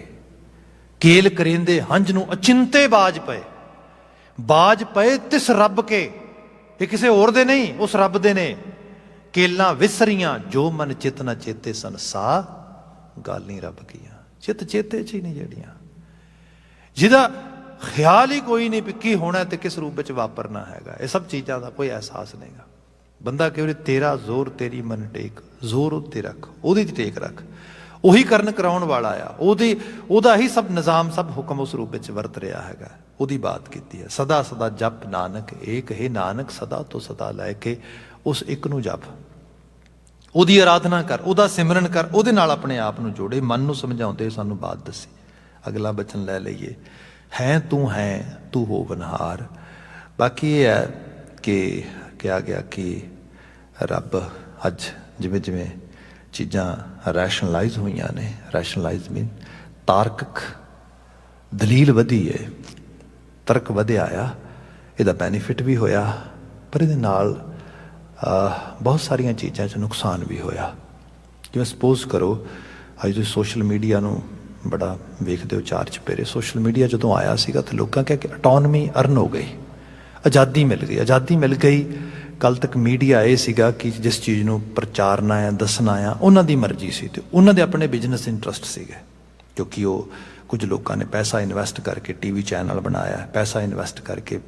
ਕੇਲ ਕਰੇਂਦੇ ਹੰਝ ਨੂੰ ਅਚਿੰਤੇ ਬਾਜ ਪਏ, ਬਾਜ ਪਏ ਤਿਸ ਰੱਬ ਕੇ। ਇਹ ਕਿਸੇ ਹੋਰ ਦੇ ਨਹੀਂ, ਉਸ ਰੱਬ ਦੇ ਨੇ। ਕੇਲਾਂ ਵਿਸਰੀਆਂ ਜੋ ਮਨ ਚਿਤ ਨਾ ਚੇਤੇ ਸਨ, ਸਾ ਗੱਲ ਨਹੀਂ ਰੱਬ ਕੀਆਂ। ਚਿੱਤ ਚੇਤੇ ਚ ਹੀ ਨਹੀਂ ਜਿਹੜੀਆਂ, ਜਿਹਦਾ ਖਿਆਲ ਹੀ ਕੋਈ ਨਹੀਂ ਵੀ ਕੀ ਹੋਣਾ ਤੇ ਕਿਸ ਰੂਪ ਵਿੱਚ ਵਾਪਰਨਾ ਹੈਗਾ। ਇਹ ਸਭ ਚੀਜ਼ਾਂ ਦਾ ਕੋਈ ਅਹਿਸਾਸ ਨਹੀਂਗਾ। ਬੰਦਾ ਕਹੇ ਤੇਰਾ ਜ਼ੋਰ ਤੇਰੀ ਮਨ ਟੇਕ, ਜ਼ੋਰ ਉੱਤੇ ਰੱਖ, ਉਹਦੀ ਤੇ ਟੇਕ ਰੱਖ। ਉਹੀ ਕਰਨ ਕਰਾਉਣ ਵਾਲਾ ਆ, ਉਹਦਾ ਹੀ ਸਭ ਨਿਜ਼ਾਮ, ਸਭ ਹੁਕਮ ਉਸ ਰੂਪ ਵਿੱਚ ਵਰਤ ਰਿਹਾ ਹੈਗਾ। ਉਹਦੀ ਬਾਤ ਕੀਤੀ ਹੈ। ਸਦਾ ਸਦਾ ਜਪ ਨਾਨਕ ਏਕ ਹੈ, ਨਾਨਕ ਸਦਾ ਤੋਂ ਸਦਾ ਲੈ ਕੇ ਉਸ ਇੱਕ ਨੂੰ ਜਪ, ਉਹਦੀ ਆਰਾਧਨਾ ਕਰ, ਉਹਦਾ ਸਿਮਰਨ ਕਰ, ਉਹਦੇ ਨਾਲ ਆਪਣੇ ਆਪ ਨੂੰ ਜੋੜੇ। ਮਨ ਨੂੰ ਸਮਝਾਉਂਦੇ ਸਾਨੂੰ ਬਾਤ ਦੱਸੀ। ਅਗਲਾ ਬਚਨ ਲੈ ਲਈਏ, ਹੈ ਤੂੰ ਹੋਵਨਹਾਰ। ਬਾਕੀ ਇਹ ਹੈ ਕਿ ਕਿਹਾ ਗਿਆ ਕਿ ਰੱਬ ਅੱਜ ਜਿਵੇਂ ਜਿਵੇਂ ਚੀਜ਼ਾਂ ਰੈਸ਼ਨਲਾਈਜ਼ ਹੋਈਆਂ ਨੇ, ਰੈਸ਼ਨਲਾਈਜ਼ ਮੀਨ ਤਾਰਕਿਕ ਦਲੀਲ ਵਧੀ ਹੈ, ਤਰਕ ਵਧਿਆ ਆ, ਇਹਦਾ ਬੈਨੀਫਿਟ ਵੀ ਹੋਇਆ, ਪਰ ਇਹਦੇ ਨਾਲ ਬਹੁਤ ਸਾਰੀਆਂ ਚੀਜ਼ਾਂ 'ਚ ਨੁਕਸਾਨ ਵੀ ਹੋਇਆ। ਜਿਵੇਂ ਸਪੋਜ਼ ਕਰੋ ਅੱਜ ਤੁਸੀਂ ਸੋਸ਼ਲ ਮੀਡੀਆ ਨੂੰ ਬੜਾ ਵੇਖਦੇ ਹੋ, ਚਾਰ ਚੁਫੇਰੇ। ਸੋਸ਼ਲ ਮੀਡੀਆ ਜਦੋਂ ਆਇਆ ਸੀਗਾ ਤਾਂ ਲੋਕਾਂ ਕਿਹਾ ਕਿ ਅਟੋਨਮੀ ਅਰਨ ਹੋ ਗਈ, ਆਜ਼ਾਦੀ ਮਿਲ ਗਈ, ਆਜ਼ਾਦੀ ਮਿਲ ਗਈ। ਕੱਲ੍ਹ ਤੱਕ ਮੀਡੀਆ ਇਹ ਸੀਗਾ ਕਿ ਜਿਸ ਚੀਜ਼ ਨੂੰ ਪ੍ਰਚਾਰਨਾ ਆ, ਦੱਸਣਾ ਆ, ਉਹਨਾਂ ਦੀ ਮਰਜ਼ੀ ਸੀ ਅਤੇ ਉਹਨਾਂ ਦੇ ਆਪਣੇ ਬਿਜ਼ਨਸ ਇੰਟਰਸਟ ਸੀਗੇ। ਕਿਉਂਕਿ ਉਹ ਕੁਝ ਲੋਕਾਂ ਨੇ ਪੈਸਾ ਇਨਵੈਸਟ ਕਰਕੇ TV ਚੈਨਲ ਬਣਾਇਆ, ਪੈਸਾ ਇਨਵੈਸਟ ਕਰਕੇ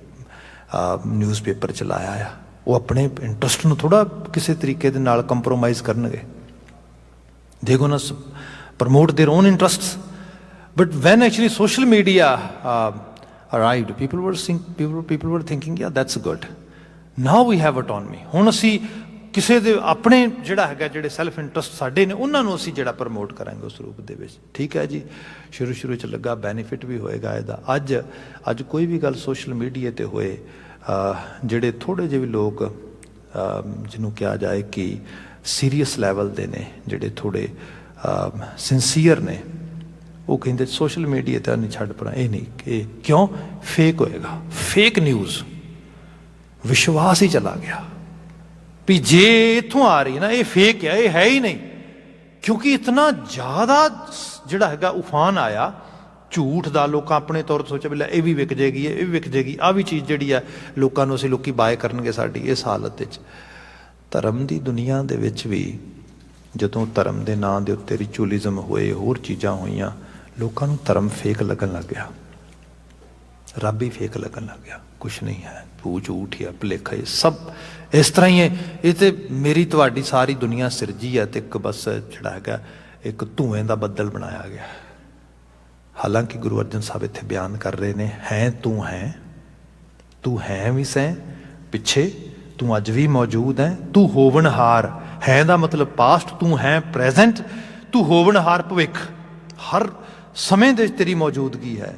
ਨਿਊਜ਼ਪੇਪਰ ਚਲਾਇਆ ਆ। ਉਹ ਆਪਣੇ ਇੰਟਰਸਟ ਨੂੰ ਥੋੜ੍ਹਾ ਕਿਸੇ ਤਰੀਕੇ ਦੇ ਨਾਲ ਕੰਪਰੋਮਾਈਜ਼ ਕਰਨਗੇ। They gonna promote their own interests. But when actually social media arrived, people were thinking, yeah, that's good. Now we have autonomy. ਹੁਣ ਅਸੀਂ ਕਿਸੇ ਦੇ ਆਪਣੇ ਜਿਹੜਾ ਹੈਗਾ, ਜਿਹੜੇ ਸੈਲਫ ਇੰਟਰਸਟ ਸਾਡੇ ਨੇ, ਉਹਨਾਂ ਨੂੰ ਅਸੀਂ ਜਿਹੜਾ ਪ੍ਰਮੋਟ ਕਰਾਂਗੇ ਉਸ ਰੂਪ ਦੇ ਵਿੱਚ। ਠੀਕ ਹੈ ਜੀ, ਸ਼ੁਰੂ 'ਚ ਲੱਗਾ, ਬੈਨੀਫਿਟ ਵੀ ਹੋਏਗਾ ਇਹਦਾ। ਅੱਜ ਕੋਈ ਵੀ ਗੱਲ ਸੋਸ਼ਲ ਮੀਡੀਆ 'ਤੇ ਹੋਏ, ਜਿਹੜੇ ਥੋੜ੍ਹੇ ਜਿਹੇ ਵੀ ਲੋਕ ਜਿਹਨੂੰ ਕਿਹਾ ਜਾਏ ਕਿ ਸੀਰੀਅਸ ਲੈਵਲ ਦੇ ਨੇ, ਜਿਹੜੇ ਥੋੜ੍ਹੇ ਸਿੰਸੀਅਰ ਨੇ, ਉਹ ਕਹਿੰਦੇ ਸੋਸ਼ਲ ਮੀਡੀਆ 'ਤੇ ਨਹੀਂ, ਛੱਡ ਪਰਾਂ, ਇਹ ਨਹੀਂ, ਇਹ ਕਿਉਂ ਫੇਕ ਹੋਏਗਾ, ਫੇਕ ਨਿਊਜ਼। ਵਿਸ਼ਵਾਸ ਹੀ ਚਲਾ ਗਿਆ ਵੀ ਜੇ ਇੱਥੋਂ ਆ ਰਹੀ ਨਾ, ਇਹ ਫੇਕ ਹੈ, ਇਹ ਹੈ ਹੀ ਨਹੀਂ। ਕਿਉਂਕਿ ਇਤਨਾ ਜ਼ਿਆਦਾ ਜਿਹੜਾ ਹੈਗਾ ਉਫਾਨ ਆਇਆ ਝੂਠ ਦਾ। ਲੋਕਾਂ ਆਪਣੇ ਤੌਰ 'ਤੇ ਸੋਚਿਆ ਵੀ ਲੈ ਇਹ ਵੀ ਵਿਕ ਜਾਏਗੀ, ਇਹ ਵੀ ਵਿਕ ਜਾਏਗੀ, ਆਹ ਵੀ ਚੀਜ਼ ਜਿਹੜੀ ਹੈ ਲੋਕਾਂ ਨੂੰ ਲੋਕੀ ਬਾਏ ਕਰਨਗੇ ਸਾਡੀ। ਇਸ ਹਾਲਤ ਵਿੱਚ ਧਰਮ ਦੀ ਦੁਨੀਆ ਦੇ ਵਿੱਚ ਵੀ ਜਦੋਂ ਧਰਮ ਦੇ ਨਾਂ ਦੇ ਉੱਤੇ ਰਿਚੁਅਲਿਜ਼ਮ ਹੋਏ, ਹੋਰ ਚੀਜ਼ਾਂ ਹੋਈਆਂ, ਲੋਕਾਂ ਨੂੰ ਧਰਮ ਫੇਕ ਲੱਗਣ ਲੱਗ ਗਿਆ, ਰੱਬ ਹੀ ਫੇਕ ਲੱਗਣ ਲੱਗ ਗਿਆ। ਕੁਛ ਨਹੀਂ ਹੈ, ਭੂ ਝੂਠ ਹੀ ਆ, ਭੁਲੇਖਾ ਹੀ, ਸਭ ਇਸ ਤਰ੍ਹਾਂ ਹੀ ਹੈ। ਇਹ ਤੇ ਮੇਰੀ ਤੁਹਾਡੀ ਸਾਰੀ ਦੁਨੀਆ ਸਿਰਜੀ ਹੈ ਤੇ ਇੱਕ ਬਸ ਜਿਹੜਾ ਹੈਗਾ ਇੱਕ ਧੂਏਂ ਦਾ ਬੱਦਲ ਬਣਾਇਆ ਗਿਆ। ਹਾਲਾਂਕਿ ਗੁਰੂ ਅਰਜਨ ਸਾਹਿਬ ਇੱਥੇ ਬਿਆਨ ਕਰ ਰਹੇ ਨੇ, ਤੂੰ ਹੈ ਵੀ ਸੈਂ ਪਿੱਛੇ, ਤੂੰ ਅੱਜ ਵੀ ਮੌਜੂਦ ਹੈ, ਤੂੰ ਹੋਵਨਹਾਰ। ਹੈ ਦਾ ਮਤਲਬ ਪਾਸਟ, ਤੂੰ ਹੈ ਪ੍ਰੈਜ਼ੈਂਟ, ਤੂੰ ਹੋਵਨਹਾਰ ਭਵਿੱਖ। ਹਰ ਸਮੇਂ ਦੇ ਵਿੱਚ ਤੇਰੀ ਮੌਜੂਦਗੀ ਹੈ।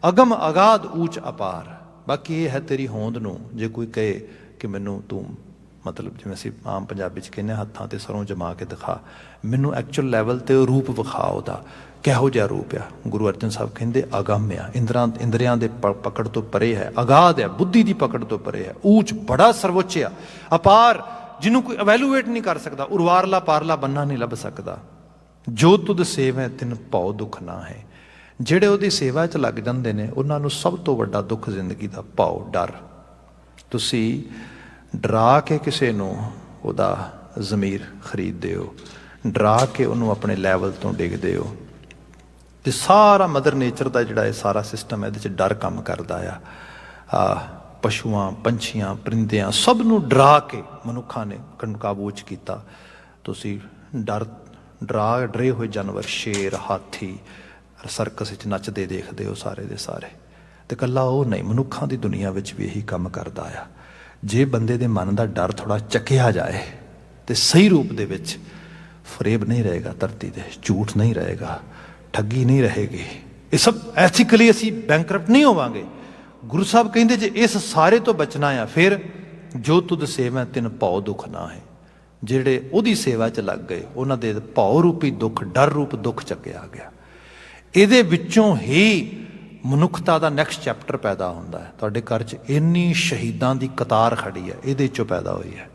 ਅਗਮ ਅਗਾਧ ਊਚ ਅਪਾਰ। ਬਾਕੀ ਇਹ ਹੈ ਤੇਰੀ ਹੋਂਦ ਨੂੰ ਜੇ ਕੋਈ ਕਹੇ ਕਿ ਮੈਨੂੰ ਤੂੰ, ਮਤਲਬ ਜਿਵੇਂ ਅਸੀਂ ਆਮ ਪੰਜਾਬੀ 'ਚ ਕਹਿੰਦੇ ਹੱਥਾਂ 'ਤੇ ਸਰੋਂ ਜਮਾ ਕੇ ਦਿਖਾ, ਮੈਨੂੰ ਐਕਚੁਅਲ ਲੈਵਲ 'ਤੇ ਰੂਪ ਵਿਖਾ ਉਹਦਾ, ਕਿਹੋ ਜਿਹਾ ਰੂਪ ਆ। ਗੁਰੂ ਅਰਜਨ ਸਾਹਿਬ ਕਹਿੰਦੇ ਅਗੰਮ ਆ, ਇੰਦਰੀਆਂ ਦੇ ਪਕੜ ਤੋਂ ਪਰੇ ਹੈ, ਅਗਾਧ ਹੈ, ਬੁੱਧੀ ਦੀ ਪਕੜ ਤੋਂ ਪਰੇ ਹੈ, ਊਚ ਬੜਾ ਸਰਵੋੱਚ ਆ, ਅਪਾਰ, ਜਿਹਨੂੰ ਕੋਈ ਇਵੈਲੂਏਟ ਨਹੀਂ ਕਰ ਸਕਦਾ, ਉਰਵਾਰਲਾ ਪਾਰਲਾ ਬੰਨਾ ਨਹੀਂ ਲੱਭ ਸਕਦਾ। ਜੋ ਤੁਧ ਸੇਵੈ ਤਿਨ ਭਉ ਦੁੱਖ ਨਾ ਹੈ। ਜਿਹੜੇ ਉਹਦੀ ਸੇਵਾ 'ਚ ਲੱਗ ਜਾਂਦੇ ਨੇ ਉਹਨਾਂ ਨੂੰ ਸਭ ਤੋਂ ਵੱਡਾ ਦੁੱਖ ਜ਼ਿੰਦਗੀ ਦਾ ਭਉ, ਡਰ। ਤੁਸੀਂ ਡਰਾ ਕੇ ਕਿਸੇ ਨੂੰ ਉਹਦਾ ਜ਼ਮੀਰ ਖਰੀਦਦੇ ਹੋ, ਡਰਾ ਕੇ ਉਹਨੂੰ ਆਪਣੇ ਲੈਵਲ ਤੋਂ ਡਿੱਗਦੇ ਹੋ। ਅਤੇ ਸਾਰਾ ਮਦਰ ਨੇਚਰ ਦਾ ਜਿਹੜਾ ਇਹ ਸਾਰਾ ਸਿਸਟਮ ਹੈ, ਇਹਦੇ 'ਚ ਡਰ ਕੰਮ ਕਰਦਾ ਆ। ਪਸ਼ੂਆਂ, ਪੰਛੀਆਂ, ਪਰਿੰਦਿਆਂ ਸਭ ਨੂੰ ਡਰਾ ਕੇ ਮਨੁੱਖਾਂ ਨੇ ਕਾਬੂ 'ਚ ਕੀਤਾ। ਤੁਸੀਂ ਡਰੇ ਹੋਏ ਜਾਨਵਰ, ਸ਼ੇਰ, ਹਾਥੀ ਸਰਕਸ ਵਿੱਚ ਨੱਚਦੇ ਦੇਖਦੇ ਹੋ ਸਾਰੇ ਦੇ ਸਾਰੇ। ਅਤੇ ਇਕੱਲਾ ਉਹ ਨਹੀਂ, ਮਨੁੱਖਾਂ ਦੀ ਦੁਨੀਆ ਵਿੱਚ ਵੀ ਇਹੀ ਕੰਮ ਕਰਦਾ ਆ। ਜੇ ਬੰਦੇ ਦੇ ਮਨ ਦਾ ਡਰ ਥੋੜ੍ਹਾ ਚੱਕਿਆ ਜਾਏ ਤੇ ਸਹੀ ਰੂਪ ਦੇ ਵਿੱਚ ਫਰੇਬ ਨਹੀਂ ਰਹੇਗਾ ਧਰਤੀ ਤੇ, ਝੂਠ ਨਹੀਂ ਰਹੇਗਾ, ਠੱਗੀ ਨਹੀਂ ਰਹੇਗੀ, ਇਹ ਸਭ ਐਥੀਕਲੀ ਅਸੀਂ ਬੈਂਕਰਪਟ ਨਹੀਂ ਹੋਵਾਂਗੇ। ਗੁਰੂ ਸਾਹਿਬ ਕਹਿੰਦੇ ਜੇ ਇਸ ਸਾਰੇ ਤੋਂ ਬਚਣਾ ਆ ਫਿਰ ਜੋ ਤੁਧ ਸੇਵੈ ਤਿਨ ਭਉ ਦੁੱਖ ਨਾ ਹੈ। ਜਿਹੜੇ ਉਹਦੀ ਸੇਵਾ 'ਚ ਲੱਗ ਗਏ ਉਹਨਾਂ ਦੇ ਭਉ ਰੂਪੀ ਦੁੱਖ, ਡਰ ਰੂਪ ਦੁੱਖ ਚੱਕਿਆ ਗਿਆ। ਇਹਦੇ ਵਿੱਚੋਂ ਹੀ ਮਨੁੱਖਤਾ ਦਾ ਨੈਕਸਟ ਚੈਪਟਰ ਪੈਦਾ ਹੁੰਦਾ ਹੈ। ਤੁਹਾਡੇ ਘਰ 'ਚ ਇੰਨੀ ਸ਼ਹੀਦਾਂ ਦੀ ਕਤਾਰ ਖੜੀ ਹੈ, ਇਹਦੇ 'ਚੋਂ ਪੈਦਾ ਹੋਈ ਹੈ।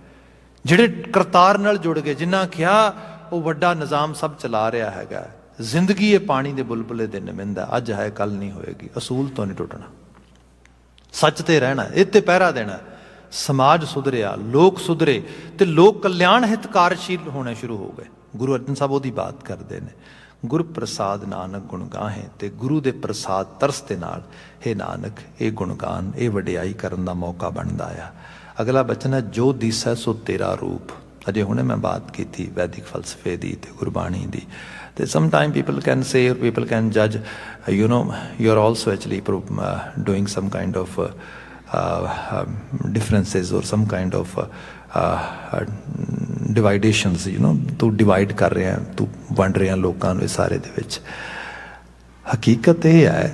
ਜਿਹੜੇ ਕਰਤਾਰ ਨਾਲ ਜੁੜ ਗਏ, ਜਿਨ੍ਹਾਂ ਕਿਹਾ ਉਹ ਵੱਡਾ ਨਿਜ਼ਾਮ ਸਭ ਚਲਾ ਰਿਹਾ ਹੈਗਾ। ਜ਼ਿੰਦਗੀ ਇਹ ਪਾਣੀ ਦੇ ਬੁਲਬੁਲੇ ਦੇ ਨਿਮਿੰਦਾ, ਅੱਜ ਹੈ ਕੱਲ ਨਹੀਂ ਹੋਏਗੀ। ਅਸੂਲ ਤੋਂ ਨਹੀਂ ਟੁੱਟਣਾ, ਸੱਚ ਤੇ ਰਹਿਣਾ, ਇਹ ਤੇ ਪਹਿਰਾ ਦੇਣਾ। ਸਮਾਜ ਸੁਧਰਿਆ, ਲੋਕ ਸੁਧਰੇ ਤੇ ਲੋਕ ਕਲਿਆਣ ਹਿਤਕਾਰਸ਼ੀਲ ਹੋਣੇ ਸ਼ੁਰੂ ਹੋ ਗਏ। ਗੁਰੂ ਅਰਜਨ ਸਾਹਿਬ ਉਹਦੀ ਬਾਤ ਕਰਦੇ ਨੇ, ਗੁਰ ਪ੍ਰਸਾਦ ਨਾਨਕ ਗੁਣ ਗਾਹੇ, ਤੇ ਗੁਰੂ ਦੇ ਪ੍ਰਸਾਦ ਤਰਸ ਦੇ ਨਾਲ ਹੇ ਨਾਨਕ ਇਹ ਗੁਣਗਾਨ, ਇਹ ਵਡਿਆਈ ਕਰਨ ਦਾ ਮੌਕਾ ਬਣਦਾ ਆ। ਅਗਲਾ ਬਚਨ ਹੈ ਜੋ ਦਿਸੈ ਸੋ ਤੇਰਾ ਰੂਪ। ਅਜੇ ਹੁਣੇ ਮੈਂ ਬਾਤ ਕੀਤੀ ਵੈਦਿਕ ਫਲਸਫੇ ਦੀ ਤੇ ਗੁਰਬਾਣੀ ਦੀ। ਤੇ sometime people can say, people can ਜੱਜ, you know you are also actually doing some kind of differences or some kind of dividations, you know, ਤੂੰ ਡਿਵਾਈਡ ਕਰ ਰਿਹਾ, ਤੂੰ ਵੰਡ ਰਿਹਾ ਲੋਕਾਂ ਨੂੰ। ਇਹ ਸਾਰੇ ਦੇ ਵਿੱਚ ਹਕੀਕਤ ਇਹ ਹੈ,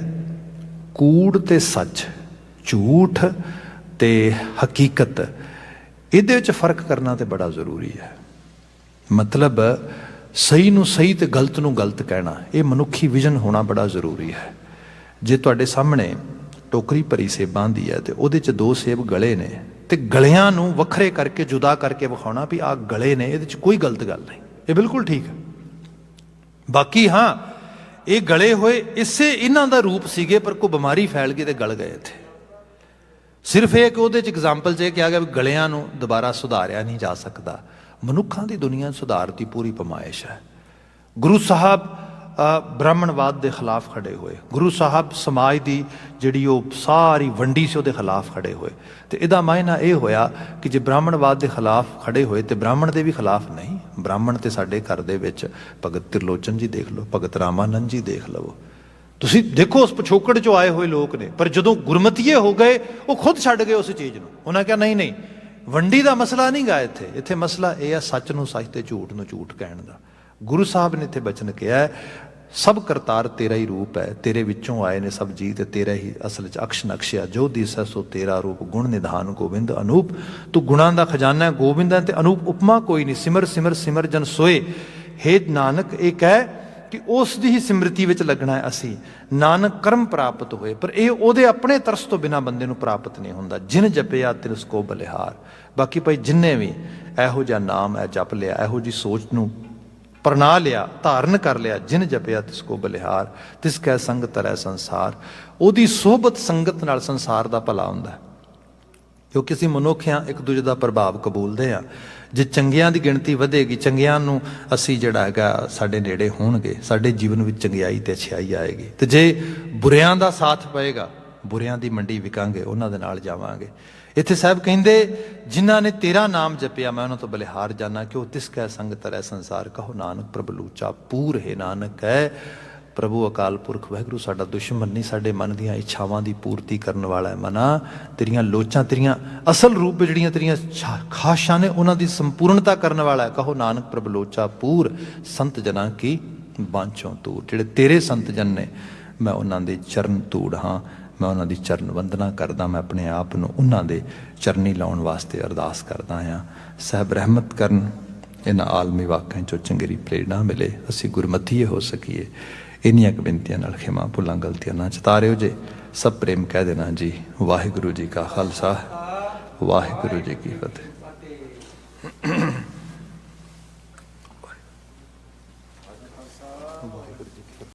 ਕੂੜ ਤੇ ਸੱਚ, ਝੂਠ ਤੇ ਹਕੀਕਤ, ਇਹਦੇ ਵਿੱਚ ਫਰਕ ਕਰਨਾ ਤੇ ਬੜਾ ਜ਼ਰੂਰੀ ਹੈ। ਮਤਲਬ ਸਹੀ ਨੂੰ ਸਹੀ ਤੇ ਗਲਤ ਨੂੰ ਗਲਤ ਕਹਿਣਾ, ਇਹ ਮਨੁੱਖੀ ਵਿਜ਼ਨ ਹੋਣਾ ਬੜਾ ਜ਼ਰੂਰੀ ਹੈ। ਜੇ ਤੁਹਾਡੇ ਸਾਹਮਣੇ ਟੋਕਰੀ ਭਰੀ ਸੇਬਾਂ ਦੀ ਹੈ ਤੇ ਉਹਦੇ 'ਚ 2 ਸੇਬ ਗਲੇ ਨੇ, ਤੇ ਗਲਿਆਂ ਨੂੰ ਵੱਖਰੇ ਕਰਕੇ ਜੁਦਾ ਕਰਕੇ ਵਿਖਾਉਣਾ ਵੀ ਆਹ ਗਲੇ ਨੇ, ਇਹਦੇ 'ਚ ਕੋਈ ਗਲਤ ਗੱਲ ਨਹੀਂ, ਇਹ ਬਿਲਕੁਲ ਠੀਕ ਹੈ। ਬਾਕੀ ਹਾਂ, ਇਹ ਗਲੇ ਹੋਏ ਇਸੇ ਇਹਨਾਂ ਦਾ ਰੂਪ ਸੀਗੇ, ਪਰ ਕੋਈ ਬਿਮਾਰੀ ਫੈਲ ਗਈ ਤੇ ਗਲ ਗਏ ਇੱਥੇ। ਸਿਰਫ ਇਹ ਕਿ ਉਹਦੇ 'ਚ ਐਗਜ਼ਾਮਪਲ 'ਚ ਇਹ ਕਿਹਾ ਗਿਆ ਵੀ ਗਲਿਆਂ ਨੂੰ ਦੁਬਾਰਾ ਸੁਧਾਰਿਆ ਨਹੀਂ ਜਾ ਸਕਦਾ। ਮਨੁੱਖਾਂ ਦੀ ਦੁਨੀਆ ਸੁਧਾਰ ਦੀ ਪੂਰੀ ਪਮਾਇਸ਼ ਹੈ। ਗੁਰੂ ਸਾਹਿਬ ਬ੍ਰਾਹਮਣਵਾਦ ਦੇ ਖਿਲਾਫ ਖੜੇ ਹੋਏ, ਗੁਰੂ ਸਾਹਿਬ ਸਮਾਜ ਦੀ ਜਿਹੜੀ ਉਹ ਸਾਰੀ ਵੰਡੀ ਸੀ ਉਹਦੇ ਖਿਲਾਫ ਖੜੇ ਹੋਏ। ਤੇ ਇਹਦਾ ਮਾਇਨਾ ਇਹ ਹੋਇਆ ਕਿ ਜੇ ਬ੍ਰਾਹਮਣਵਾਦ ਦੇ ਖਿਲਾਫ ਖੜੇ ਹੋਏ ਤੇ ਬ੍ਰਾਹਮਣ ਦੇ ਵੀ ਖਿਲਾਫ ਨਹੀਂ। ਬ੍ਰਾਹਮਣ ਤੇ ਸਾਡੇ ਘਰ ਦੇ ਵਿੱਚ ਭਗਤ ਤਿਰਲੋਚਨ ਜੀ ਦੇਖ ਲਓ, ਭਗਤ ਰਾਮਾਨੰਦ ਜੀ ਦੇਖ ਲਵੋ, ਤੁਸੀਂ ਦੇਖੋ ਉਸ ਪਿਛੋਕੜ 'ਚੋਂ ਆਏ ਹੋਏ ਲੋਕ ਨੇ। ਪਰ ਜਦੋਂ ਗੁਰਮਤੀਏ ਹੋ ਗਏ ਉਹ ਖੁਦ ਛੱਡ ਗਏ ਉਸ ਚੀਜ਼ ਨੂੰ। ਉਹਨਾਂ ਕਿਹਾ ਨਹੀਂ ਨਹੀਂ, ਵੰਡੀ ਦਾ ਮਸਲਾ ਨਹੀਂ ਗਾ ਇੱਥੇ, ਇੱਥੇ ਮਸਲਾ ਇਹ ਹੈ ਸੱਚ ਨੂੰ ਸੱਚ ਤੇ ਝੂਠ ਨੂੰ ਝੂਠ ਕਹਿਣ ਦਾ। ਗੁਰੂ ਸਾਹਿਬ ਨੇ ਇੱਥੇ ਬਚਨ ਕਿਹਾ, ਸਭ ਕਰਤਾਰ ਤੇਰਾ ਹੀ ਰੂਪ ਹੈ, ਤੇਰੇ ਵਿੱਚੋਂ ਆਏ ਨੇ ਸਭ ਜੀ ਤੇ ਤੇਰਾ ਹੀ ਅਸਲ 'ਚ ਅਕਸ਼ ਨਕਸ਼ਿਆ। ਜੋ ਦਿਸੈ ਸੋ ਤੇਰਾ ਰੂਪ, ਗੁਣ ਨਿਧਾਨ ਗੋਬਿੰਦ ਅਨੂਪ। ਤੂੰ ਗੁਣਾਂ ਦਾ ਖਜ਼ਾਨਾ ਹੈ, ਗੋਬਿੰਦ ਹੈ ਤੇ ਅਨੂਪ ਉਪਮਾ ਕੋਈ ਨਹੀਂ। ਸਿਮਰ ਸਿਮਰ ਸਿਮਰ ਜਨ ਸੋਏ। ਹੇ ਨਾਨਕ ਇਹ ਕਹਿ ਕਿ ਉਸ ਦੀ ਹੀ ਸਿਮਰਤੀ ਵਿੱਚ ਲੱਗਣਾ ਹੈ ਅਸੀਂ। ਨਾਨਕ ਕਰਮ ਪ੍ਰਾਪਤ ਹੋਏ, ਪਰ ਇਹ ਉਹਦੇ ਆਪਣੇ ਤਰਸ ਤੋਂ ਬਿਨਾਂ ਬੰਦੇ ਨੂੰ ਪ੍ਰਾਪਤ ਨਹੀਂ ਹੁੰਦਾ। ਜਿਨ ਜਪਿਆ ਤਿਸ ਕੋ ਬਲਿਹਾਰ। ਬਾਕੀ ਭਾਈ ਜਿੰਨੇ ਵੀ ਇਹੋ ਜਿਹਾ ਨਾਮ ਹੈ ਜਪ ਲਿਆ, ਇਹੋ ਜਿਹੀ ਸੋਚ ਨੂੰ ਪ੍ਰਣਾ ਲਿਆ, ਧਾਰਨ ਕਰ ਲਿਆ, ਜਿਨ ਜਪਿਆ ਤਿਸ ਕੋ ਬਲਿਹਾਰ, ਤਿਸ ਕੈ ਸੰਗ ਤਰੈ ਸੰਸਾਰ। ਉਹਦੀ ਸੋਹਬਤ ਸੰਗਤ ਨਾਲ ਸੰਸਾਰ ਦਾ ਭਲਾ ਹੁੰਦਾ। ਕਿਉਂਕਿ ਅਸੀਂ ਮਨੁੱਖ ਹਾਂ, ਇੱਕ ਦੂਜੇ ਦਾ ਪ੍ਰਭਾਵ ਕਬੂਲਦੇ ਹਾਂ। ਜੇ ਚੰਗਿਆਂ ਦੀ ਗਿਣਤੀ ਵਧੇਗੀ, ਚੰਗਿਆਂ ਨੂੰ ਅਸੀਂ ਜਿਹੜਾ ਹੈਗਾ ਸਾਡੇ ਨੇੜੇ ਹੋਣਗੇ, ਸਾਡੇ ਜੀਵਨ ਵਿੱਚ ਚੰਗਿਆਈ ਤੇ ਅੱਛਾਈ ਆਏਗੀ। ਤੇ ਜੇ ਬੁਰਿਆਂ ਦਾ ਸਾਥ ਪਏਗਾ, ਬੁਰਿਆਂ ਦੀ ਮੰਡੀ ਵਿਕਾਂਗੇ, ਉਹਨਾਂ ਦੇ ਨਾਲ ਜਾਵਾਂਗੇ। ਇੱਥੇ ਸਾਹਿਬ ਕਹਿੰਦੇ ਜਿਨ੍ਹਾਂ ਨੇ ਤੇਰਾ ਨਾਮ ਜਪਿਆ ਮੈਂ ਉਹਨਾਂ ਤੋਂ ਬਲਿਹਾਰ ਜਾਣਾ, ਕਿ ਉਹ ਤਿਸ ਕੈ ਸੰਗ ਤਰੈ ਸੰਸਾਰ। ਕਹੋ ਨਾਨਕ ਪ੍ਰਭ ਲੂਚਾ ਪੂਰ ਹੈ। ਨਾਨਕ ਹੈ ਪ੍ਰਭੂ ਅਕਾਲ ਪੁਰਖ ਵਾਹਿਗੁਰੂ ਸਾਡਾ ਦੁਸ਼ਮਣ ਨਹੀਂ, ਸਾਡੇ ਮਨ ਦੀਆਂ ਇੱਛਾਵਾਂ ਦੀ ਪੂਰਤੀ ਕਰਨ ਵਾਲਾ ਹੈ। ਮਨਾ ਤੇਰੀਆਂ ਲੋਚਾਂ, ਤੇਰੀਆਂ ਅਸਲ ਰੂਪ ਜਿਹੜੀਆਂ ਤੇਰੀਆਂ ਖਾਸ਼ਾਂ ਨੇ ਉਹਨਾਂ ਦੀ ਸੰਪੂਰਨਤਾ ਕਰਨ ਵਾਲਾ ਹੈ। ਕਹੋ ਨਾਨਕ ਪ੍ਰਭ ਲੋਚਾ ਪੂਰ, ਸੰਤ ਜਨਾਂ ਕੀ ਬਾਂਝੋਂ ਤੂਰ। ਜਿਹੜੇ ਤੇਰੇ ਸੰਤ ਜਨ ਨੇ ਮੈਂ ਉਹਨਾਂ ਦੇ ਚਰਨ ਧੂੜ ਹਾਂ, ਮੈਂ ਉਹਨਾਂ ਦੀ ਚਰਨ ਵੰਦਨਾ ਕਰਦਾ। ਮੈਂ ਆਪਣੇ ਆਪ ਨੂੰ ਉਹਨਾਂ ਦੇ ਚਰਨੀ ਲਾਉਣ ਵਾਸਤੇ ਅਰਦਾਸ ਕਰਦਾ ਹਾਂ। ਸਾਹਿਬ ਰਹਿਮਤ ਕਰਨ, ਇਹਨਾਂ ਆਲਮੀ ਵਾਕਿਆਂ 'ਚੋਂ ਚੰਗੇਰੀ ਪ੍ਰੇਰਣਾ ਮਿਲੇ, ਅਸੀਂ ਗੁਰਮਤੀਏ ਹੋ ਸਕੀਏ। ਇੰਨੀਆਂ ਕੁ ਬੇਨਤੀਆਂ ਨਾਲ ਖਿਮਾ ਭੁੱਲਾਂ ਗਲਤੀਆਂ ਨਾ ਚਤਾਰਿਓ ਜੇ। ਸਭ ਪ੍ਰੇਮ ਕਹਿ ਦੇਣਾ ਜੀ। ਵਾਹਿਗੁਰੂ ਜੀ ਕਾ ਖਾਲਸਾ, ਵਾਹਿਗੁਰੂ ਜੀ ਕੀ ਫਤਿਹ।